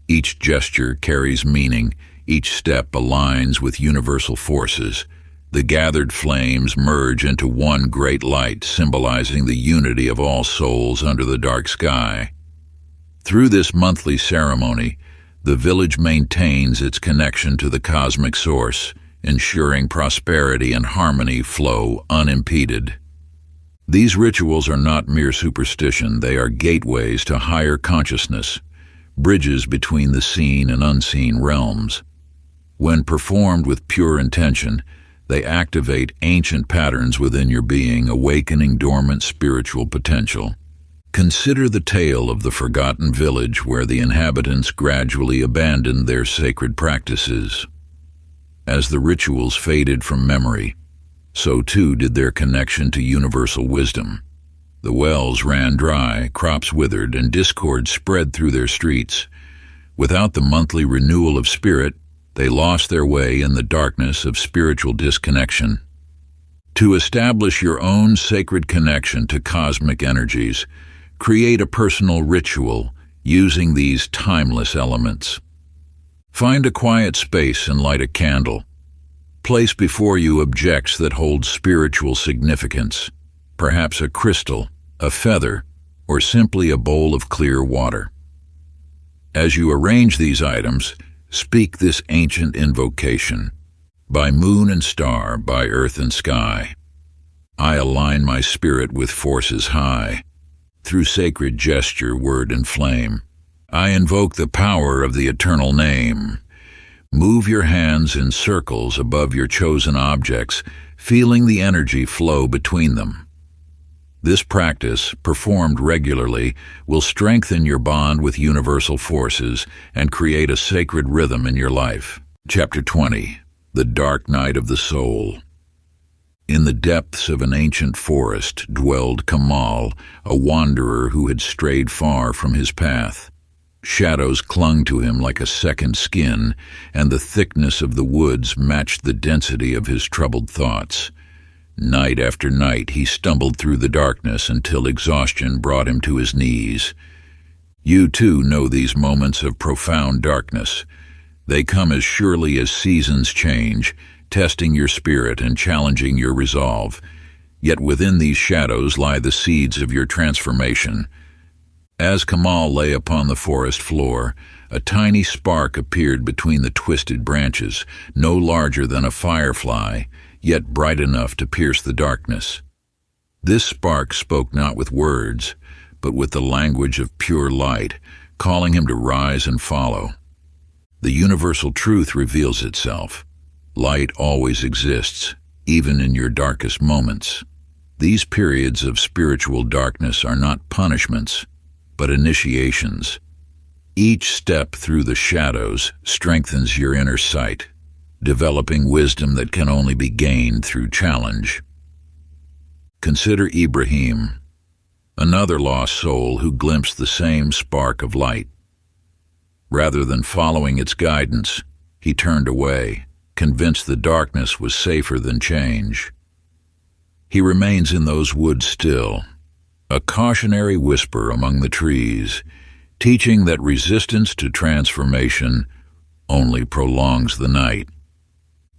Each gesture carries meaning, each step aligns with universal forces. The gathered flames merge into one great light, symbolizing the unity of all souls under the dark sky. Through this monthly ceremony, the village maintains its connection to the cosmic source, ensuring prosperity and harmony flow unimpeded. These rituals are not mere superstition, they are gateways to higher consciousness, bridges between the seen and unseen realms. When performed with pure intention, they activate ancient patterns within your being, awakening dormant spiritual potential. Consider the tale of the forgotten village where the inhabitants gradually abandoned their sacred practices. As the rituals faded from memory, so too did their connection to universal wisdom. The wells ran dry, crops withered, and discord spread through their streets. Without the monthly renewal of spirit, they lost their way in the darkness of spiritual disconnection. To establish your own sacred connection to cosmic energies, create a personal ritual using these timeless elements. Find a quiet space and light a candle. Place before you objects that hold spiritual significance, perhaps a crystal, a feather, or simply a bowl of clear water. As you arrange these items, speak this ancient invocation. By moon and star, by earth and sky, I align my spirit with forces high. Through sacred gesture, word, and flame, I invoke the power of the eternal name. Move your hands in circles above your chosen objects, feeling the energy flow between them. This practice, performed regularly, will strengthen your bond with universal forces and create a sacred rhythm in your life. Chapter 20. The Dark Night of the Soul. In the depths of an ancient forest dwelled Kamal, a wanderer who had strayed far from his path. Shadows clung to him like a second skin, and the thickness of the woods matched the density of his troubled thoughts. Night after night he stumbled through the darkness until exhaustion brought him to his knees. You too know these moments of profound darkness. They come as surely as seasons change, testing your spirit and challenging your resolve. Yet within these shadows lie the seeds of your transformation. As Kamal lay upon the forest floor, a tiny spark appeared between the twisted branches, no larger than a firefly, yet bright enough to pierce the darkness. This spark spoke not with words, but with the language of pure light, calling him to rise and follow. The universal truth reveals itself. Light always exists, even in your darkest moments. These periods of spiritual darkness are not punishments, but initiations. Each step through the shadows strengthens your inner sight, developing wisdom that can only be gained through challenge. Consider Ibrahim, another lost soul who glimpsed the same spark of light. Rather than following its guidance, he turned away, convinced the darkness was safer than change. He remains in those woods still, a cautionary whisper among the trees, teaching that resistance to transformation only prolongs the night.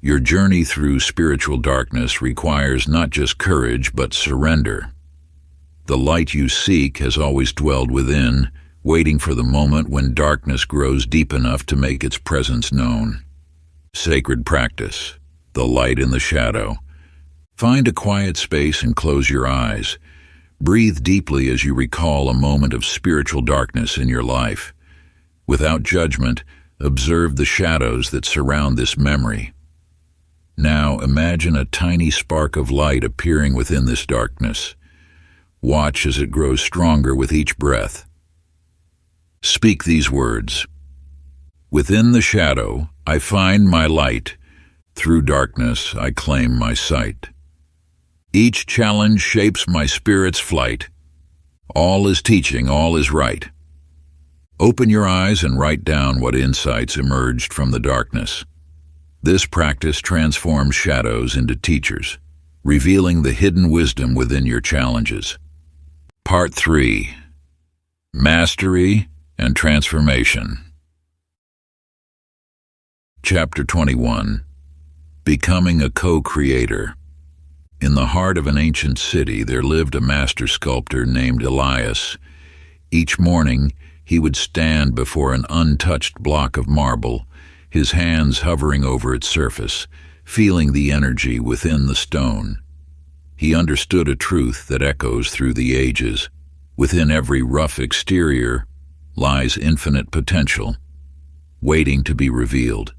Your journey through spiritual darkness requires not just courage but surrender. The light you seek has always dwelled within, waiting for the moment when darkness grows deep enough to make its presence known. Sacred practice, the light in the shadow. Find a quiet space and close your eyes. Breathe deeply as you recall a moment of spiritual darkness in your life. Without judgment, observe the shadows that surround this memory. Now imagine a tiny spark of light appearing within this darkness. Watch as it grows stronger with each breath. Speak these words. Within the shadow, I find my light. Through darkness, I claim my sight. Each challenge shapes my spirit's flight. All is teaching, all is right. Open your eyes and write down what insights emerged from the darkness. This practice transforms shadows into teachers, revealing the hidden wisdom within your challenges. Part 3. Mastery and Transformation. Chapter 21. Becoming a Co-Creator. In the heart of an ancient city there lived a master sculptor named Elias. Each morning he would stand before an untouched block of marble, his hands hovering over its surface, feeling the energy within the stone. He understood a truth that echoes through the ages. Within every rough exterior lies infinite potential, waiting to be revealed.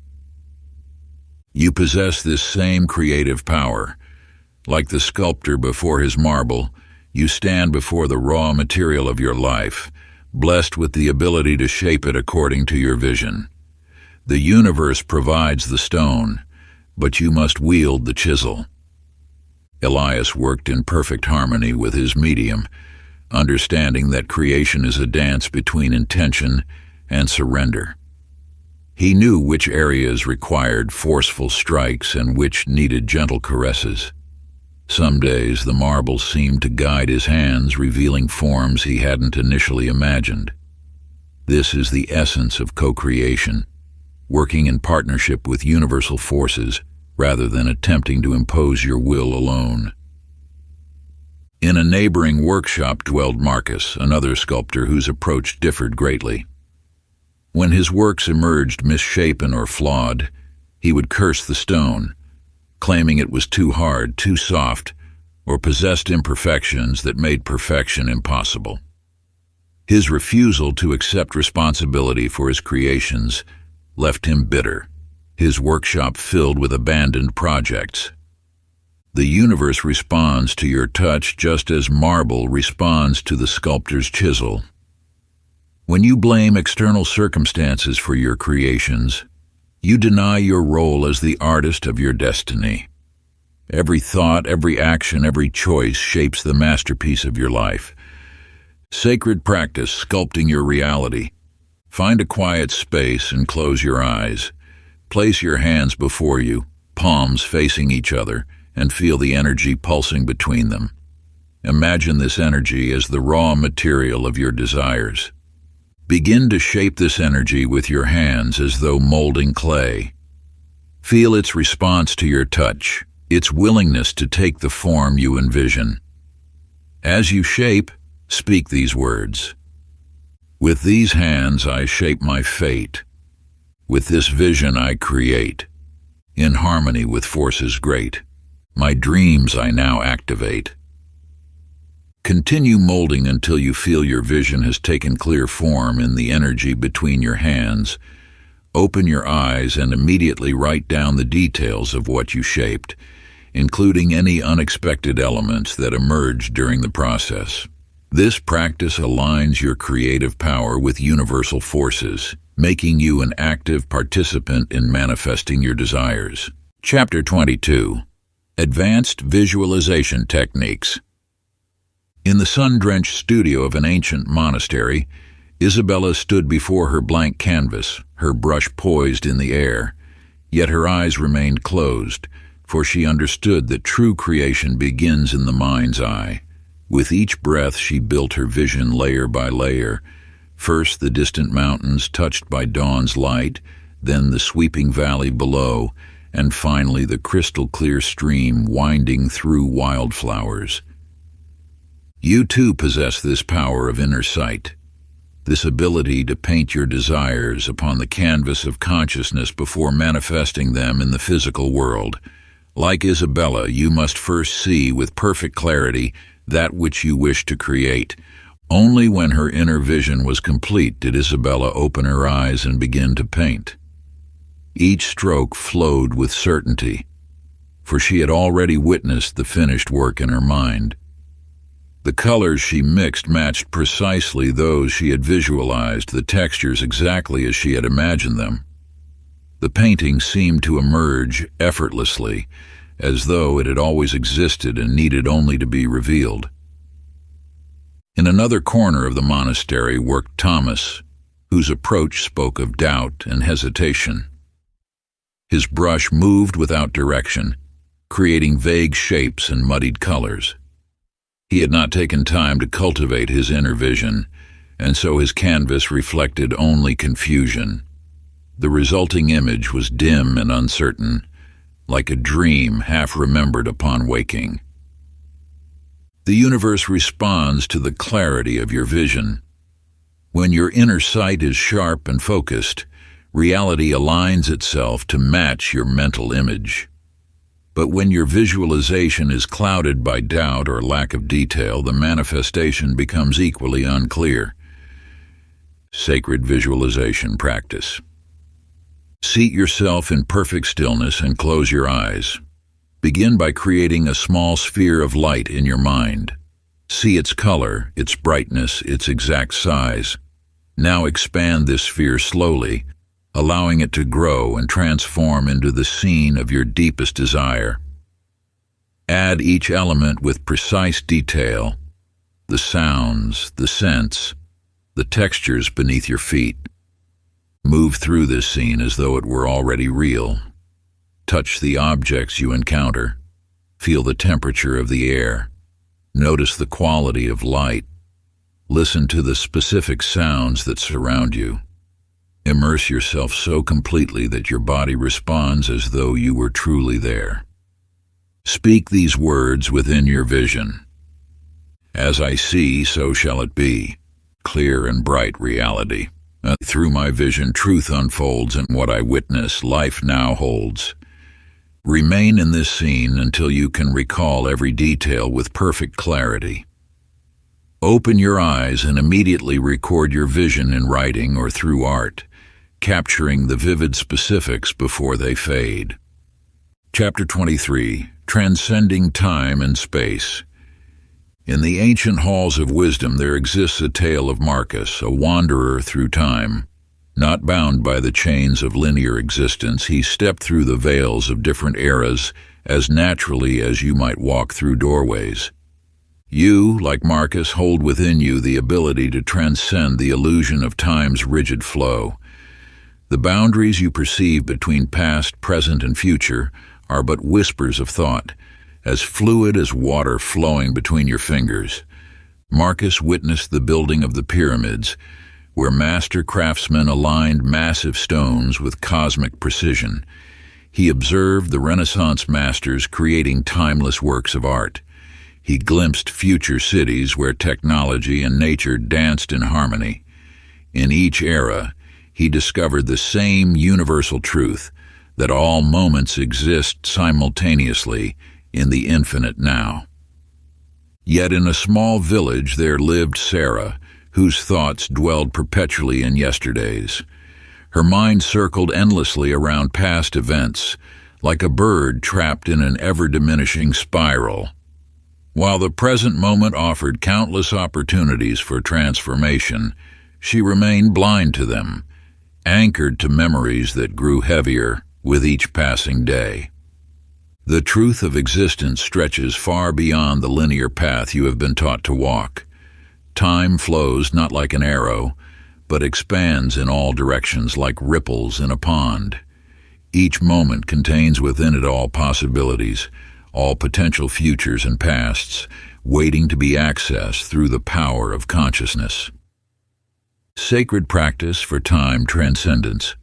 You possess this same creative power. Like the sculptor before his marble, you stand before the raw material of your life, blessed with the ability to shape it according to your vision. The universe provides the stone, but you must wield the chisel. Elias worked in perfect harmony with his medium, understanding that creation is a dance between intention and surrender. He knew which areas required forceful strikes and which needed gentle caresses. Some days the marble seemed to guide his hands, revealing forms he hadn't initially imagined. This is the essence of co-creation, working in partnership with universal forces rather than attempting to impose your will alone. In a neighboring workshop dwelled Marcus, another sculptor whose approach differed greatly. When his works emerged misshapen or flawed, he would curse the stone, claiming it was too hard, too soft, or possessed imperfections that made perfection impossible. His refusal to accept responsibility for his creations left him bitter, his workshop filled with abandoned projects. The universe responds to your touch just as marble responds to the sculptor's chisel. When you blame external circumstances for your creations, you deny your role as the artist of your destiny. Every thought, every action, every choice shapes the masterpiece of your life. Sacred practice sculpting your reality. Find a quiet space and close your eyes. Place your hands before you, palms facing each other, and feel the energy pulsing between them. Imagine this energy as the raw material of your desires. Begin to shape this energy with your hands as though molding clay. Feel its response to your touch, its willingness to take the form you envision. As you shape, speak these words. With these hands I shape my fate. With this vision I create. In harmony with forces great. My dreams I now activate. Continue molding until you feel your vision has taken clear form in the energy between your hands. Open your eyes and immediately write down the details of what you shaped, including any unexpected elements that emerged during the process. This practice aligns your creative power with universal forces, making you an active participant in manifesting your desires. Chapter 22. Advanced Visualization Techniques. In the sun-drenched studio of an ancient monastery, Isabella stood before her blank canvas, her brush poised in the air, yet her eyes remained closed, for she understood that true creation begins in the mind's eye. With each breath she built her vision layer by layer, first the distant mountains touched by dawn's light, then the sweeping valley below, and finally the crystal-clear stream winding through wildflowers. You too possess this power of inner sight, this ability to paint your desires upon the canvas of consciousness before manifesting them in the physical world. Like Isabella, you must first see with perfect clarity that which you wish to create. Only when her inner vision was complete did Isabella open her eyes and begin to paint. Each stroke flowed with certainty, for she had already witnessed the finished work in her mind. The colors she mixed matched precisely those she had visualized, the textures exactly as she had imagined them. The painting seemed to emerge effortlessly, as though it had always existed and needed only to be revealed. In another corner of the monastery worked Thomas, whose approach spoke of doubt and hesitation. His brush moved without direction, creating vague shapes and muddied colors. He had not taken time to cultivate his inner vision, and so his canvas reflected only confusion. The resulting image was dim and uncertain, like a dream half remembered upon waking. The universe responds to the clarity of your vision. When your inner sight is sharp and focused, reality aligns itself to match your mental image. But when your visualization is clouded by doubt or lack of detail, the manifestation becomes equally unclear. Sacred visualization practice. Seat yourself in perfect stillness and close your eyes. Begin by creating a small sphere of light in your mind. See its color, its brightness, its exact size. Now expand this sphere slowly, allowing it to grow and transform into the scene of your deepest desire. Add each element with precise detail: the sounds, the scents, the textures beneath your feet. Move through this scene as though it were already real. Touch the objects you encounter. Feel the temperature of the air. Notice the quality of light. Listen to the specific sounds that surround you. Immerse yourself so completely that your body responds as though you were truly there. Speak these words within your vision. As I see, so shall it be. Clear and bright reality. Through my vision, truth unfolds, and what I witness, life now holds. Remain in this scene until you can recall every detail with perfect clarity. Open your eyes and immediately record your vision in writing or through art, capturing the vivid specifics before they fade. Chapter 23. Transcending Time and Space. In the ancient halls of wisdom there exists a tale of Marcus, a wanderer through time. Not bound by the chains of linear existence, he stepped through the veils of different eras as naturally as you might walk through doorways. You, like Marcus, hold within you the ability to transcend the illusion of time's rigid flow. The boundaries you perceive between past, present, and future are but whispers of thought, as fluid as water flowing between your fingers. Marcus witnessed the building of the pyramids, where master craftsmen aligned massive stones with cosmic precision. He observed the Renaissance masters creating timeless works of art. He glimpsed future cities where technology and nature danced in harmony. In each era, he discovered the same universal truth, that all moments exist simultaneously in the infinite now. Yet in a small village there lived Sarah, whose thoughts dwelled perpetually in yesterdays. Her mind circled endlessly around past events, like a bird trapped in an ever-diminishing spiral. While the present moment offered countless opportunities for transformation, she remained blind to them, anchored to memories that grew heavier with each passing day. The truth of existence stretches far beyond the linear path you have been taught to walk. Time flows not like an arrow, but expands in all directions like ripples in a pond. Each moment contains within it all possibilities, all potential futures and pasts, waiting to be accessed through the power of consciousness. Sacred practice for time transcendence.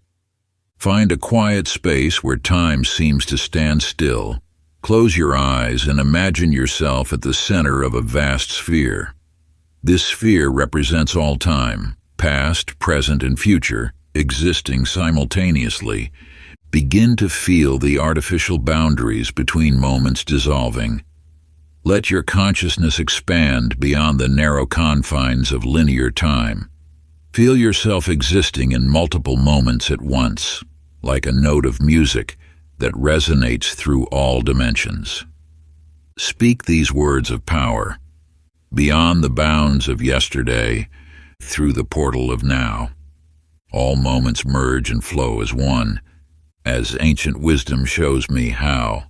Find a quiet space where time seems to stand still. Close your eyes and imagine yourself at the center of a vast sphere. This sphere represents all time, past, present, and future, existing simultaneously. Begin to feel the artificial boundaries between moments dissolving. Let your consciousness expand beyond the narrow confines of linear time. Feel yourself existing in multiple moments at once, like a note of music that resonates through all dimensions. Speak these words of power. Beyond the bounds of yesterday, through the portal of now. All moments merge and flow as one, as ancient wisdom shows me how.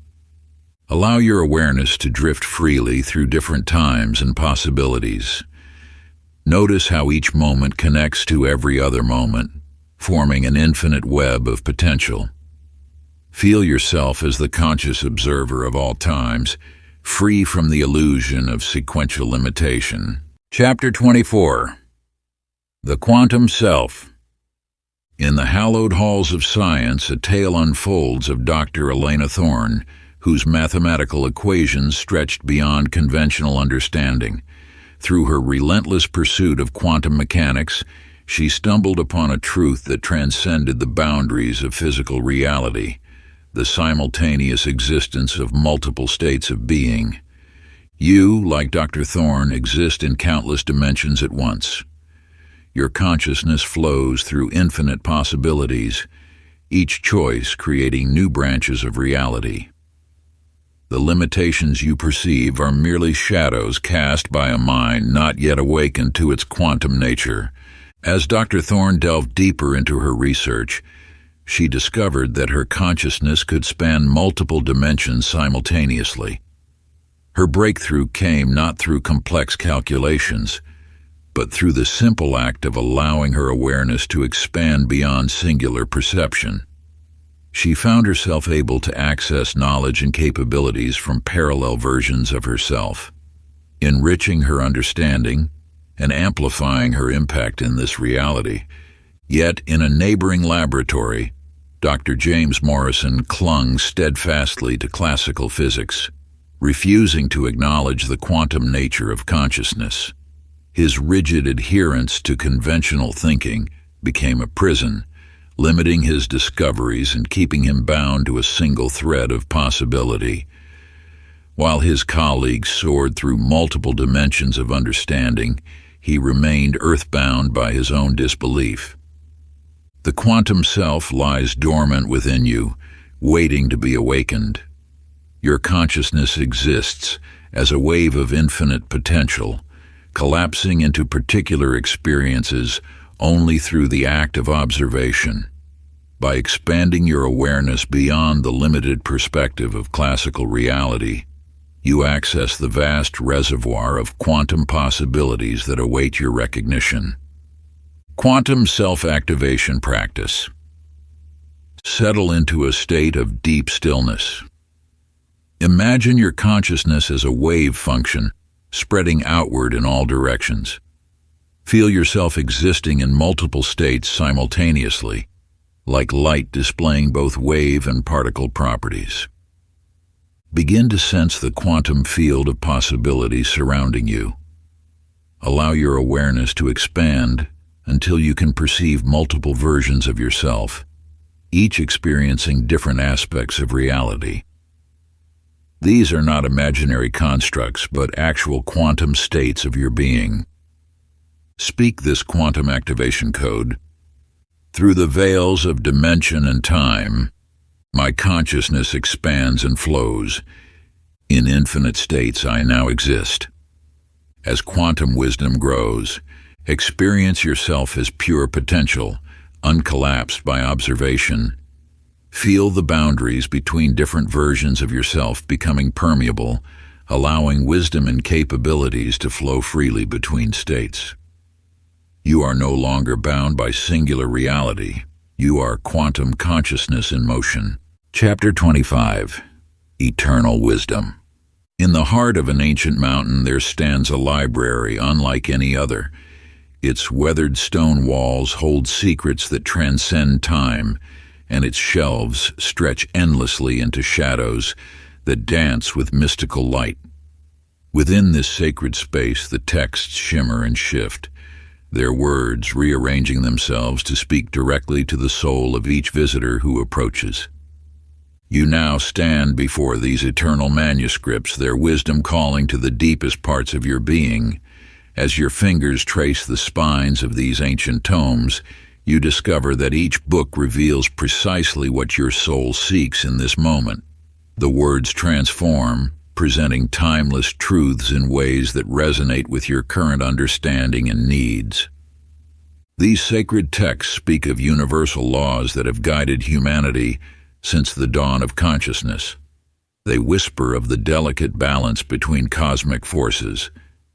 Allow your awareness to drift freely through different times and possibilities. Notice how each moment connects to every other moment, forming an infinite web of potential. Feel yourself as the conscious observer of all times, free from the illusion of sequential limitation. Chapter 24. The Quantum Self. In the hallowed halls of science, a tale unfolds of Dr. Elena Thorne, whose mathematical equations stretched beyond conventional understanding. Through her relentless pursuit of quantum mechanics, she stumbled upon a truth that transcended the boundaries of physical reality, the simultaneous existence of multiple states of being. You, like Dr. Thorne, exist in countless dimensions at once. Your consciousness flows through infinite possibilities, each choice creating new branches of reality. The limitations you perceive are merely shadows cast by a mind not yet awakened to its quantum nature. As Dr. Thorne delved deeper into her research, she discovered that her consciousness could span multiple dimensions simultaneously. Her breakthrough came not through complex calculations, but through the simple act of allowing her awareness to expand beyond singular perception. She found herself able to access knowledge and capabilities from parallel versions of herself, enriching her understanding and amplifying her impact in this reality. Yet, in a neighboring laboratory, Dr. James Morrison clung steadfastly to classical physics, refusing to acknowledge the quantum nature of consciousness. His rigid adherence to conventional thinking became a prison, limiting his discoveries and keeping him bound to a single thread of possibility. While his colleagues soared through multiple dimensions of understanding, he remained earthbound by his own disbelief. The quantum self lies dormant within you, waiting to be awakened. Your consciousness exists as a wave of infinite potential, collapsing into particular experiences only through the act of observation. By expanding your awareness beyond the limited perspective of classical reality, you access the vast reservoir of quantum possibilities that await your recognition. Quantum self-activation practice. Settle into a state of deep stillness. Imagine your consciousness as a wave function, spreading outward in all directions. Feel yourself existing in multiple states simultaneously, like light displaying both wave and particle properties. Begin to sense the quantum field of possibilities surrounding you. Allow your awareness to expand until you can perceive multiple versions of yourself, each experiencing different aspects of reality. These are not imaginary constructs, but actual quantum states of your being. Speak this quantum activation code. Through the veils of dimension and time, my consciousness expands and flows. In infinite states I now exist. As quantum wisdom grows, experience yourself as pure potential, uncollapsed by observation. Feel the boundaries between different versions of yourself becoming permeable, allowing wisdom and capabilities to flow freely between states. You are no longer bound by singular reality. You are quantum consciousness in motion. Chapter 25. Eternal Wisdom. In the heart of an ancient mountain there stands a library unlike any other. Its weathered stone walls hold secrets that transcend time, and its shelves stretch endlessly into shadows that dance with mystical light. Within this sacred space the texts shimmer and shift, their words rearranging themselves to speak directly to the soul of each visitor who approaches. You now stand before these eternal manuscripts, their wisdom calling to the deepest parts of your being. As your fingers trace the spines of these ancient tomes, you discover that each book reveals precisely what your soul seeks in this moment. The words transform, presenting timeless truths in ways that resonate with your current understanding and needs. These sacred texts speak of universal laws that have guided humanity since the dawn of consciousness. They whisper of the delicate balance between cosmic forces,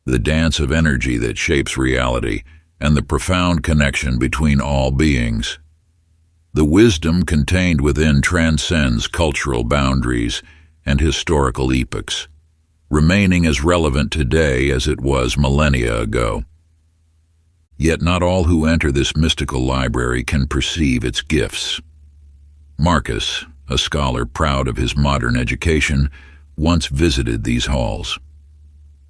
the dance of energy that shapes reality, and the profound connection between all beings. The wisdom contained within transcends cultural boundaries and historical epochs, remaining as relevant today as it was millennia ago. Yet not all who enter this mystical library can perceive its gifts. Marcus, a scholar proud of his modern education, once visited these halls.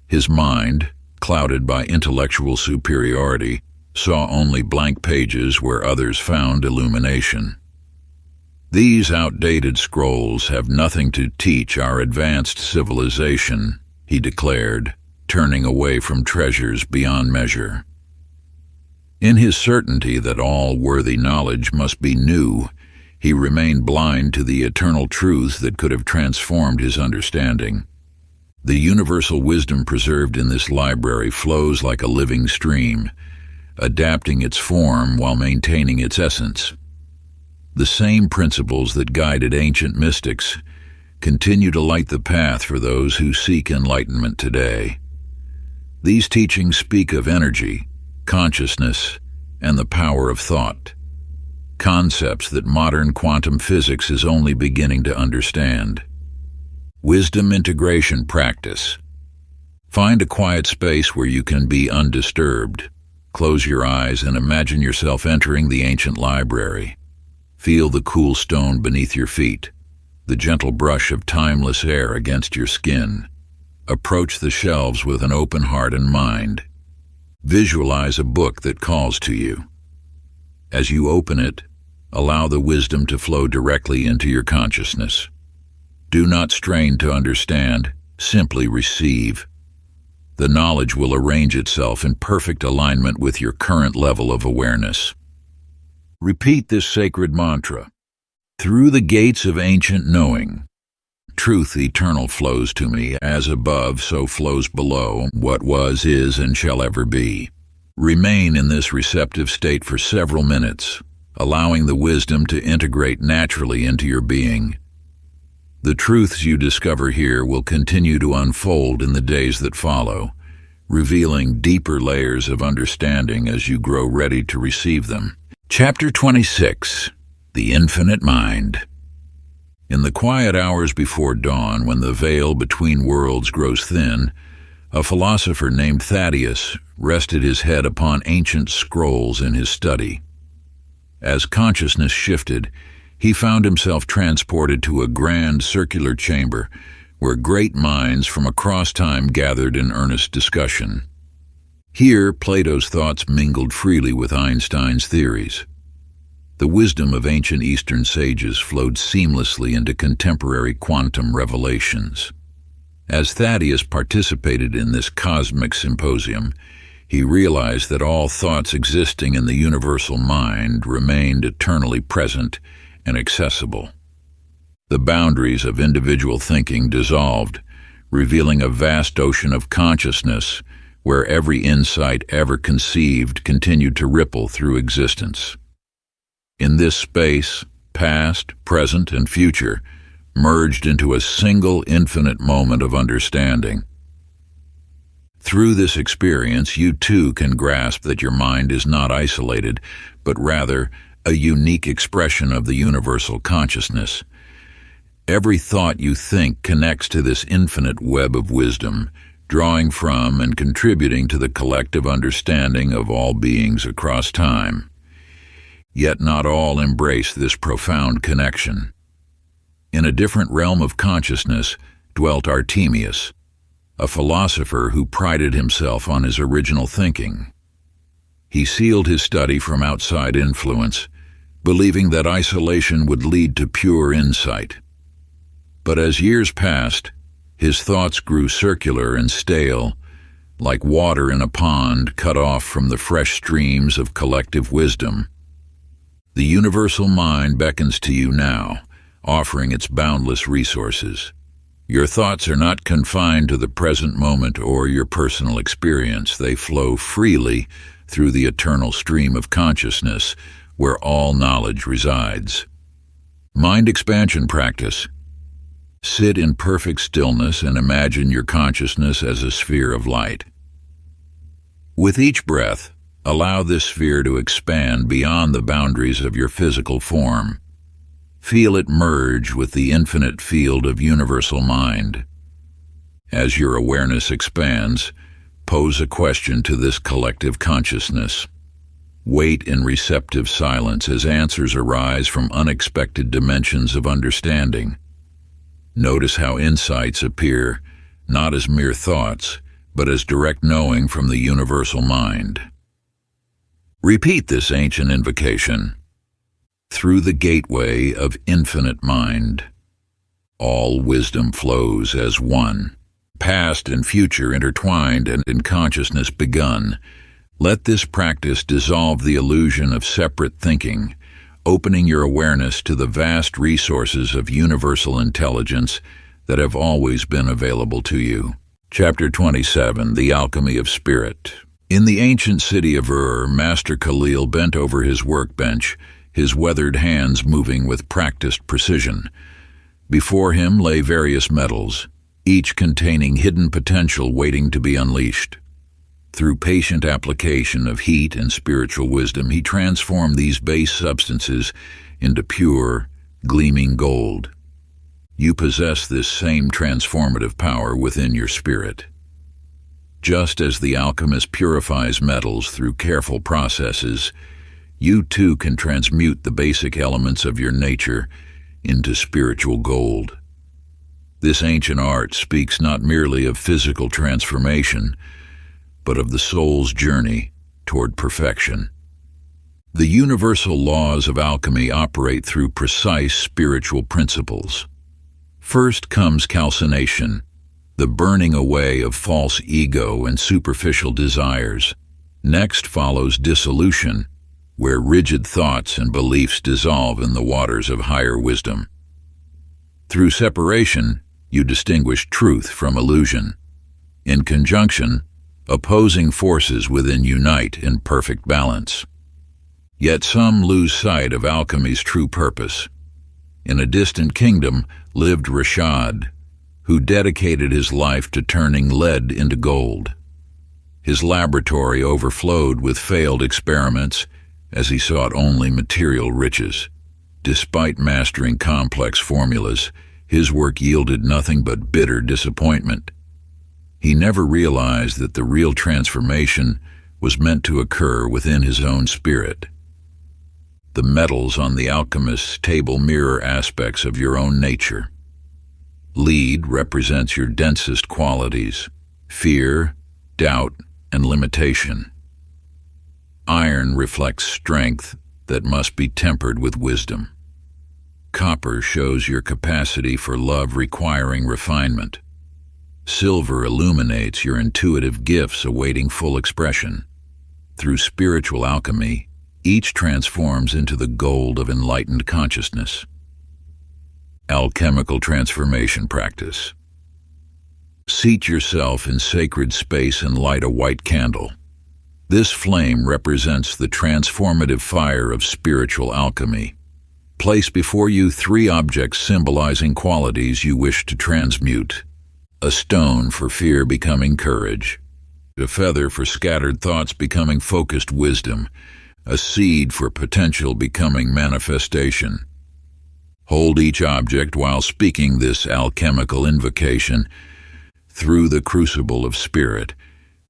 His mind, clouded by intellectual superiority, saw only blank pages where others found illumination. "These outdated scrolls have nothing to teach our advanced civilization," he declared, turning away from treasures beyond measure. In his certainty that all worthy knowledge must be new, he remained blind to the eternal truths that could have transformed his understanding. The universal wisdom preserved in this library flows like a living stream, adapting its form while maintaining its essence. The same principles that guided ancient mystics continue to light the path for those who seek enlightenment today. These teachings speak of energy, consciousness, and the power of thought, concepts that modern quantum physics is only beginning to understand. Wisdom integration practice. Find a quiet space where you can be undisturbed. Close your eyes and imagine yourself entering the ancient library. Feel the cool stone beneath your feet, the gentle brush of timeless air against your skin. Approach the shelves with an open heart and mind. Visualize a book that calls to you. As you open it, allow the wisdom to flow directly into your consciousness. Do not strain to understand, simply receive. The knowledge will arrange itself in perfect alignment with your current level of awareness. Repeat this sacred mantra. Through the gates of ancient knowing, truth eternal flows to me, as above, so flows below, what was, is, and shall ever be. Remain in this receptive state for several minutes, allowing the wisdom to integrate naturally into your being. The truths you discover here will continue to unfold in the days that follow, revealing deeper layers of understanding as you grow ready to receive them. Chapter 26. The Infinite Mind. In the quiet hours before dawn, when the veil between worlds grows thin, a philosopher named Thaddeus rested his head upon ancient scrolls in his study. As consciousness shifted, he found himself transported to a grand circular chamber where great minds from across time gathered in earnest discussion. Here, Plato's thoughts mingled freely with Einstein's theories. The wisdom of ancient Eastern sages flowed seamlessly into contemporary quantum revelations. As Thaddeus participated in this cosmic symposium, he realized that all thoughts existing in the universal mind remained eternally present and accessible. The boundaries of individual thinking dissolved, revealing a vast ocean of consciousness where every insight ever conceived continued to ripple through existence. In this space, past, present, and future merged into a single infinite moment of understanding. Through this experience, you too can grasp that your mind is not isolated, but rather a unique expression of the universal consciousness. Every thought you think connects to this infinite web of wisdom, drawing from and contributing to the collective understanding of all beings across time. Yet not all embrace this profound connection. In a different realm of consciousness dwelt Artemius, a philosopher who prided himself on his original thinking. He sealed his study from outside influence, believing that isolation would lead to pure insight. But as years passed, his thoughts grew circular and stale, like water in a pond cut off from the fresh streams of collective wisdom. The universal mind beckons to you now, offering its boundless resources. Your thoughts are not confined to the present moment or your personal experience. They flow freely through the eternal stream of consciousness where all knowledge resides. Mind expansion practice. Sit in perfect stillness and imagine your consciousness as a sphere of light. With each breath, allow this sphere to expand beyond the boundaries of your physical form. Feel it merge with the infinite field of universal mind. As your awareness expands, pose a question to this collective consciousness. Wait in receptive silence as answers arise from unexpected dimensions of understanding. Notice how insights appear, not as mere thoughts, but as direct knowing from the universal mind. Repeat this ancient invocation. Through the gateway of infinite mind, all wisdom flows as one. Past and future intertwined and in consciousness begun. Let this practice dissolve the illusion of separate thinking, opening your awareness to the vast resources of universal intelligence that have always been available to you. Chapter 27, The Alchemy of Spirit. In the ancient city of Ur, Master Khalil bent over his workbench, his weathered hands moving with practiced precision. Before him lay various metals, each containing hidden potential waiting to be unleashed. Through patient application of heat and spiritual wisdom, he transformed these base substances into pure, gleaming gold. You possess this same transformative power within your spirit. Just as the alchemist purifies metals through careful processes, you too can transmute the basic elements of your nature into spiritual gold. This ancient art speaks not merely of physical transformation, but of the soul's journey toward perfection. The universal laws of alchemy operate through precise spiritual principles. First comes calcination, the burning away of false ego and superficial desires. Next follows dissolution, where rigid thoughts and beliefs dissolve in the waters of higher wisdom. Through separation, you distinguish truth from illusion. In conjunction, opposing forces within unite in perfect balance. Yet some lose sight of alchemy's true purpose. In a distant kingdom lived Rashad, who dedicated his life to turning lead into gold. His laboratory overflowed with failed experiments as he sought only material riches. Despite mastering complex formulas, his work yielded nothing but bitter disappointment. He never realized that the real transformation was meant to occur within his own spirit. The metals on the alchemist's table mirror aspects of your own nature. Lead represents your densest qualities: fear, doubt, and limitation. Iron reflects strength that must be tempered with wisdom. Copper shows your capacity for love requiring refinement. Silver illuminates your intuitive gifts awaiting full expression. Through spiritual alchemy, each transforms into the gold of enlightened consciousness. Alchemical transformation practice. Seat yourself in sacred space and light a white candle. This flame represents the transformative fire of spiritual alchemy. Place before you 3 objects symbolizing qualities you wish to transmute. A stone for fear becoming courage, a feather for scattered thoughts becoming focused wisdom, a seed for potential becoming manifestation. Hold each object while speaking this alchemical invocation. Through the crucible of spirit,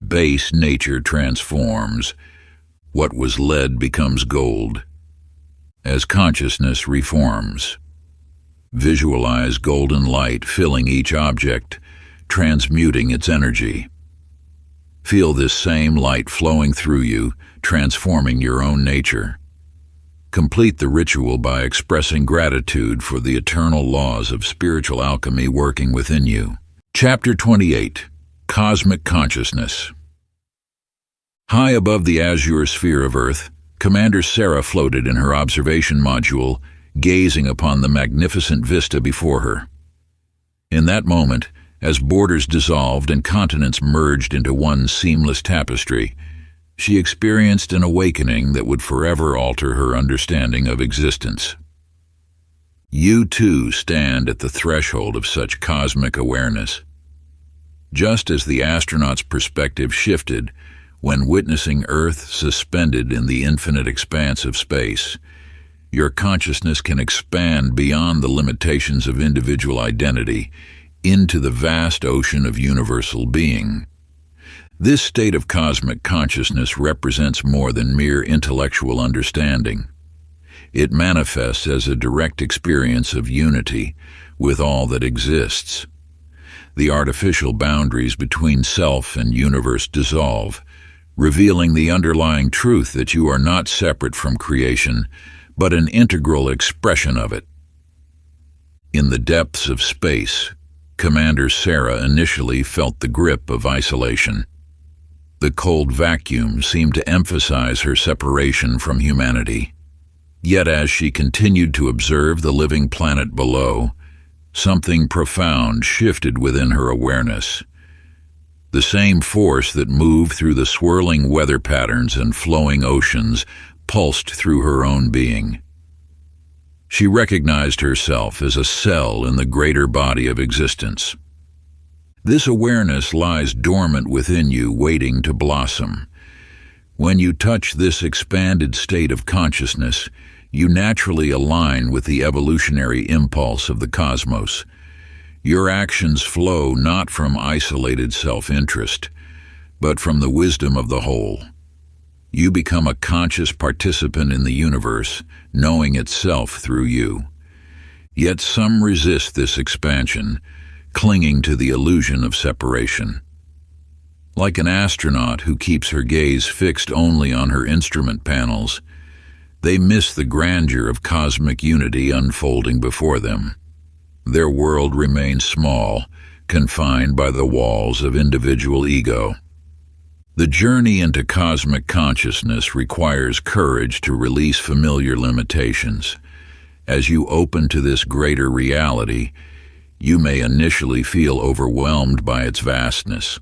base nature transforms. What was lead becomes gold. As consciousness reforms, visualize golden light filling each object, transmuting its energy. Feel this same light flowing through you, transforming your own nature. Complete the ritual by expressing gratitude for the eternal laws of spiritual alchemy working within you. Chapter 28, Cosmic Consciousness. High above the azure sphere of Earth, Commander Sarah floated in her observation module, gazing upon the magnificent vista before her. In that moment, as borders dissolved and continents merged into one seamless tapestry, she experienced an awakening that would forever alter her understanding of existence. You too stand at the threshold of such cosmic awareness. Just as the astronaut's perspective shifted when witnessing Earth suspended in the infinite expanse of space, your consciousness can expand beyond the limitations of individual identity into the vast ocean of universal being. This state of cosmic consciousness represents more than mere intellectual understanding. It manifests as a direct experience of unity with all that exists. The artificial boundaries between self and universe dissolve, revealing the underlying truth that you are not separate from creation, but an integral expression of it. In the depths of space, Commander Sarah initially felt the grip of isolation. The cold vacuum seemed to emphasize her separation from humanity. Yet as she continued to observe the living planet below, something profound shifted within her awareness. The same force that moved through the swirling weather patterns and flowing oceans pulsed through her own being. She recognized herself as a cell in the greater body of existence. This awareness lies dormant within you, waiting to blossom. When you touch this expanded state of consciousness, you naturally align with the evolutionary impulse of the cosmos. Your actions flow not from isolated self-interest, but from the wisdom of the whole. You become a conscious participant in the universe, knowing itself through you. Yet some resist this expansion, clinging to the illusion of separation. Like an astronaut who keeps her gaze fixed only on her instrument panels, they miss the grandeur of cosmic unity unfolding before them. Their world remains small, confined by the walls of individual ego. The journey into cosmic consciousness requires courage to release familiar limitations. As you open to this greater reality, you may initially feel overwhelmed by its vastness.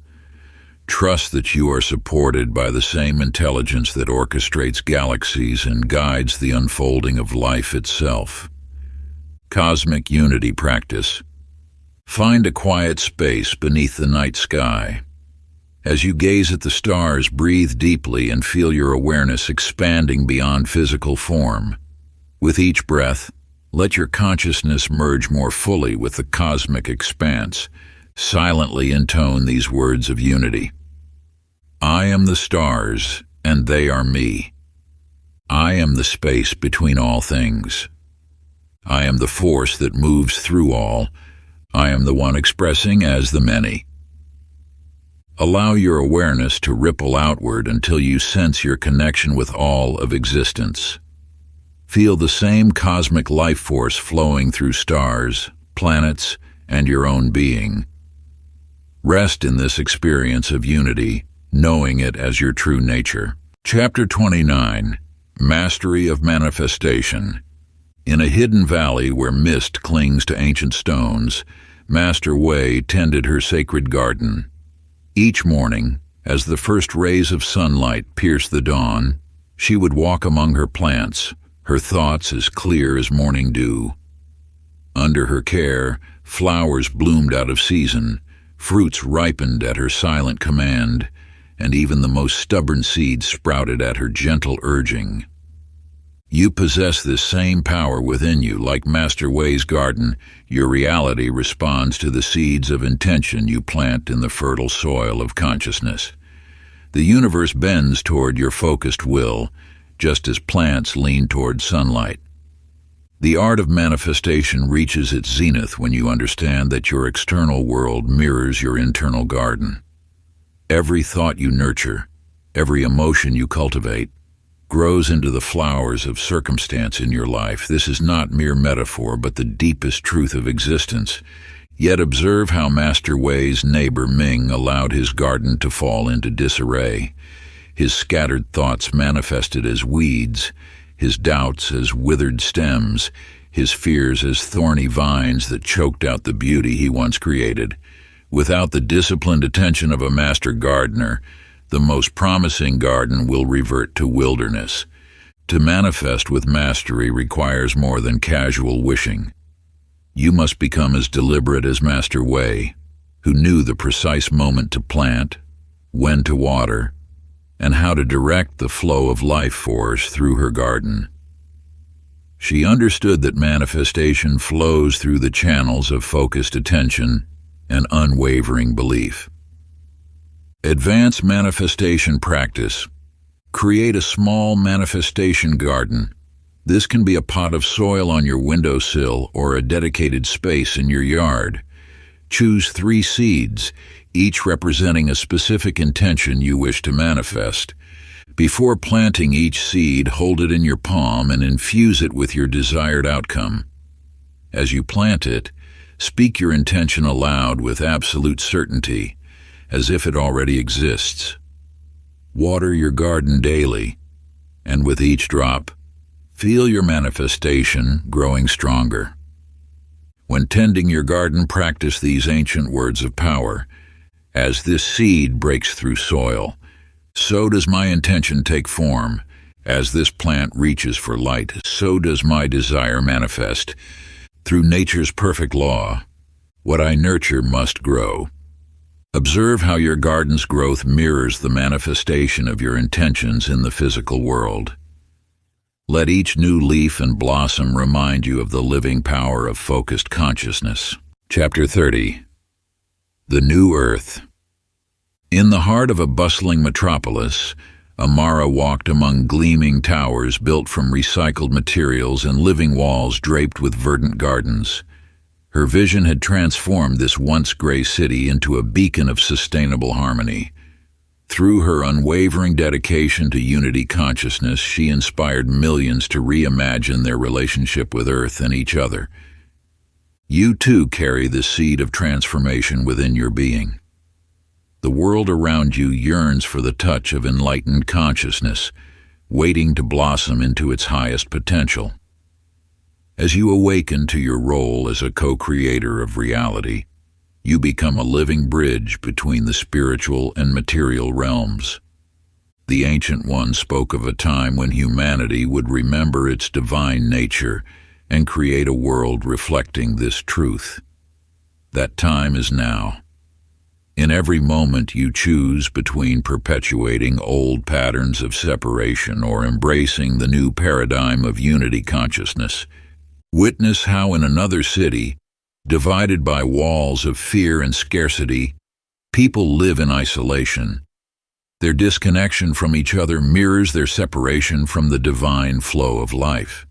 Trust that you are supported by the same intelligence that orchestrates galaxies and guides the unfolding of life itself. Cosmic Unity Practice. Find a quiet space beneath the night sky. As you gaze at the stars, breathe deeply and feel your awareness expanding beyond physical form. With each breath, let your consciousness merge more fully with the cosmic expanse. Silently intone these words of unity. I am the stars, and they are me. I am the space between all things. I am the force that moves through all. I am the one expressing as the many. Allow your awareness to ripple outward until you sense your connection with all of existence. Feel the same cosmic life force flowing through stars, planets, and your own being. Rest in this experience of unity, knowing it as your true nature. Chapter 29. Mastery of Manifestation. In a hidden valley where mist clings to ancient stones, Master Wei tended her sacred garden. Each morning, as the first rays of sunlight pierced the dawn, she would walk among her plants, her thoughts as clear as morning dew. Under her care, flowers bloomed out of season, fruits ripened at her silent command, and even the most stubborn seeds sprouted at her gentle urging. You possess this same power within you. Like Master Wei's garden, your reality responds to the seeds of intention you plant in the fertile soil of consciousness. The universe bends toward your focused will, just as plants lean toward sunlight. The art of manifestation reaches its zenith when you understand that your external world mirrors your internal garden. Every thought you nurture, every emotion you cultivate, grows into the flowers of circumstance in your life. This is not mere metaphor, but the deepest truth of existence. Yet observe how Master Wei's neighbor Ming allowed his garden to fall into disarray. His scattered thoughts manifested as weeds, his doubts as withered stems, his fears as thorny vines that choked out the beauty he once created. Without the disciplined attention of a master gardener, the most promising garden will revert to wilderness. To manifest with mastery requires more than casual wishing. You must become as deliberate as Master Wei, who knew the precise moment to plant, when to water, and how to direct the flow of life force through her garden. She understood that manifestation flows through the channels of focused attention and unwavering belief. Advanced manifestation practice. Create a small manifestation garden. This can be a pot of soil on your windowsill or a dedicated space in your yard. Choose 3 seeds, each representing a specific intention you wish to manifest. Before planting each seed, hold it in your palm and infuse it with your desired outcome. As you plant it, speak your intention aloud with absolute certainty, as if it already exists. Water your garden daily, and with each drop, feel your manifestation growing stronger. When tending your garden, practice these ancient words of power. As this seed breaks through soil, so does my intention take form. As this plant reaches for light, so does my desire manifest. Through nature's perfect law, what I nurture must grow. Observe how your garden's growth mirrors the manifestation of your intentions in the physical world. Let each new leaf and blossom remind you of the living power of focused consciousness. Chapter 30. The New Earth. In the heart of a bustling metropolis, Amara walked among gleaming towers built from recycled materials and living walls draped with verdant gardens. Her vision had transformed this once gray city into a beacon of sustainable harmony. Through her unwavering dedication to unity consciousness, she inspired millions to reimagine their relationship with Earth and each other. You too carry the seed of transformation within your being. The world around you yearns for the touch of enlightened consciousness, waiting to blossom into its highest potential. As you awaken to your role as a co-creator of reality, you become a living bridge between the spiritual and material realms. The Ancient One spoke of a time when humanity would remember its divine nature and create a world reflecting this truth. That time is now. In every moment you choose between perpetuating old patterns of separation or embracing the new paradigm of unity consciousness. Witness how in another city, divided by walls of fear and scarcity, people live in isolation. Their disconnection from each other mirrors their separation from the divine flow of life.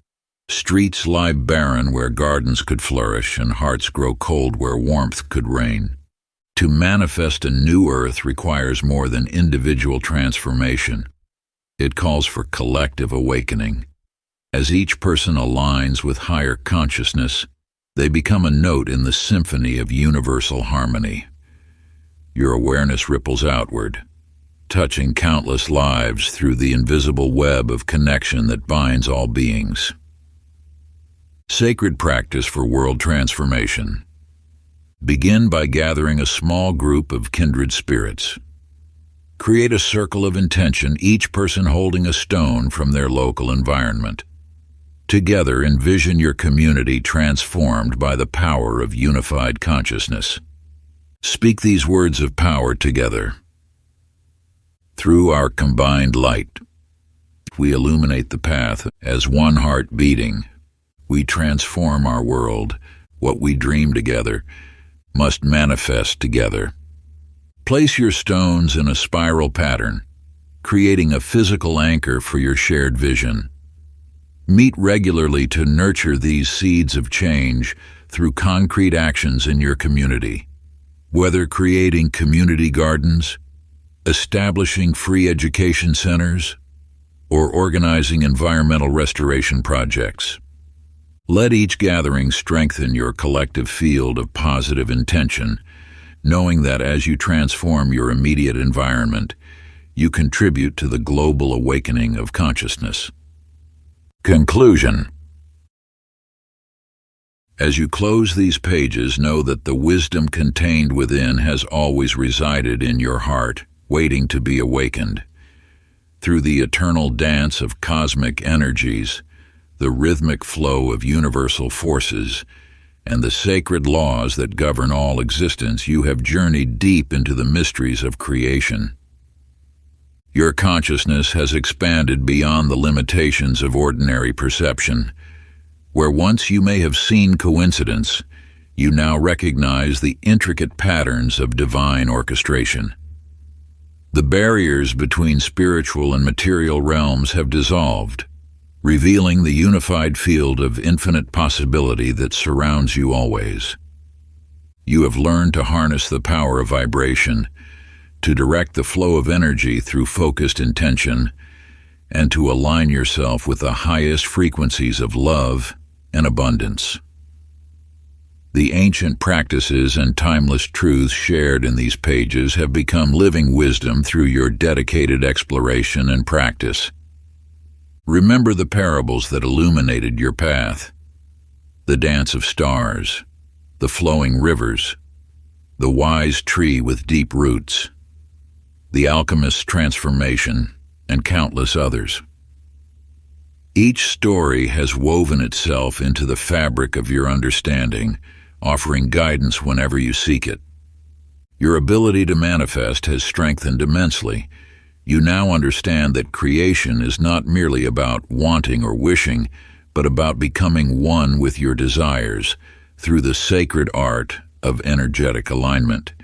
Streets lie barren where gardens could flourish, and hearts grow cold where warmth could reign. To manifest a new earth requires more than individual transformation. It calls for collective awakening. As each person aligns with higher consciousness, they become a note in the symphony of universal harmony. Your awareness ripples outward, touching countless lives through the invisible web of connection that binds all beings. Sacred practice for world transformation. Begin by gathering a small group of kindred spirits. Create a circle of intention, each person holding a stone from their local environment. Together, envision your community transformed by the power of unified consciousness. Speak these words of power together. Through our combined light, we illuminate the path. As one heart beating, we transform our world. What we dream together must manifest together. Place your stones in a spiral pattern, creating a physical anchor for your shared vision. Meet regularly to nurture these seeds of change through concrete actions in your community. Whether creating community gardens, establishing free education centers, or organizing environmental restoration projects, let each gathering strengthen your collective field of positive intention, knowing that as you transform your immediate environment, you contribute to the global awakening of consciousness. Conclusion. As you close these pages, know that the wisdom contained within has always resided in your heart, waiting to be awakened. Through the eternal dance of cosmic energies, the rhythmic flow of universal forces, and the sacred laws that govern all existence, you have journeyed deep into the mysteries of creation. Your consciousness has expanded beyond the limitations of ordinary perception. Where once you may have seen coincidence, you now recognize the intricate patterns of divine orchestration. The barriers between spiritual and material realms have dissolved, revealing the unified field of infinite possibility that surrounds you always. You have learned to harness the power of vibration, to direct the flow of energy through focused intention, and to align yourself with the highest frequencies of love and abundance. The ancient practices and timeless truths shared in these pages have become living wisdom through your dedicated exploration and practice. Remember the parables that illuminated your path: the dance of stars, the flowing rivers, the wise tree with deep roots, the alchemist's transformation, and countless others. Each story has woven itself into the fabric of your understanding, offering guidance whenever you seek it. Your ability to manifest has strengthened immensely. You now understand that creation is not merely about wanting or wishing, but about becoming one with your desires. Through the sacred art of energetic alignment,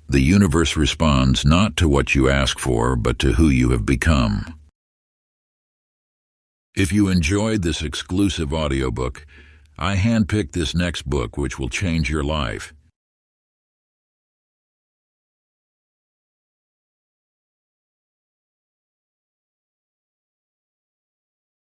the universe responds not to what you ask for, but to who you have become. If you enjoyed this exclusive audiobook, I handpicked this next book which will change your life.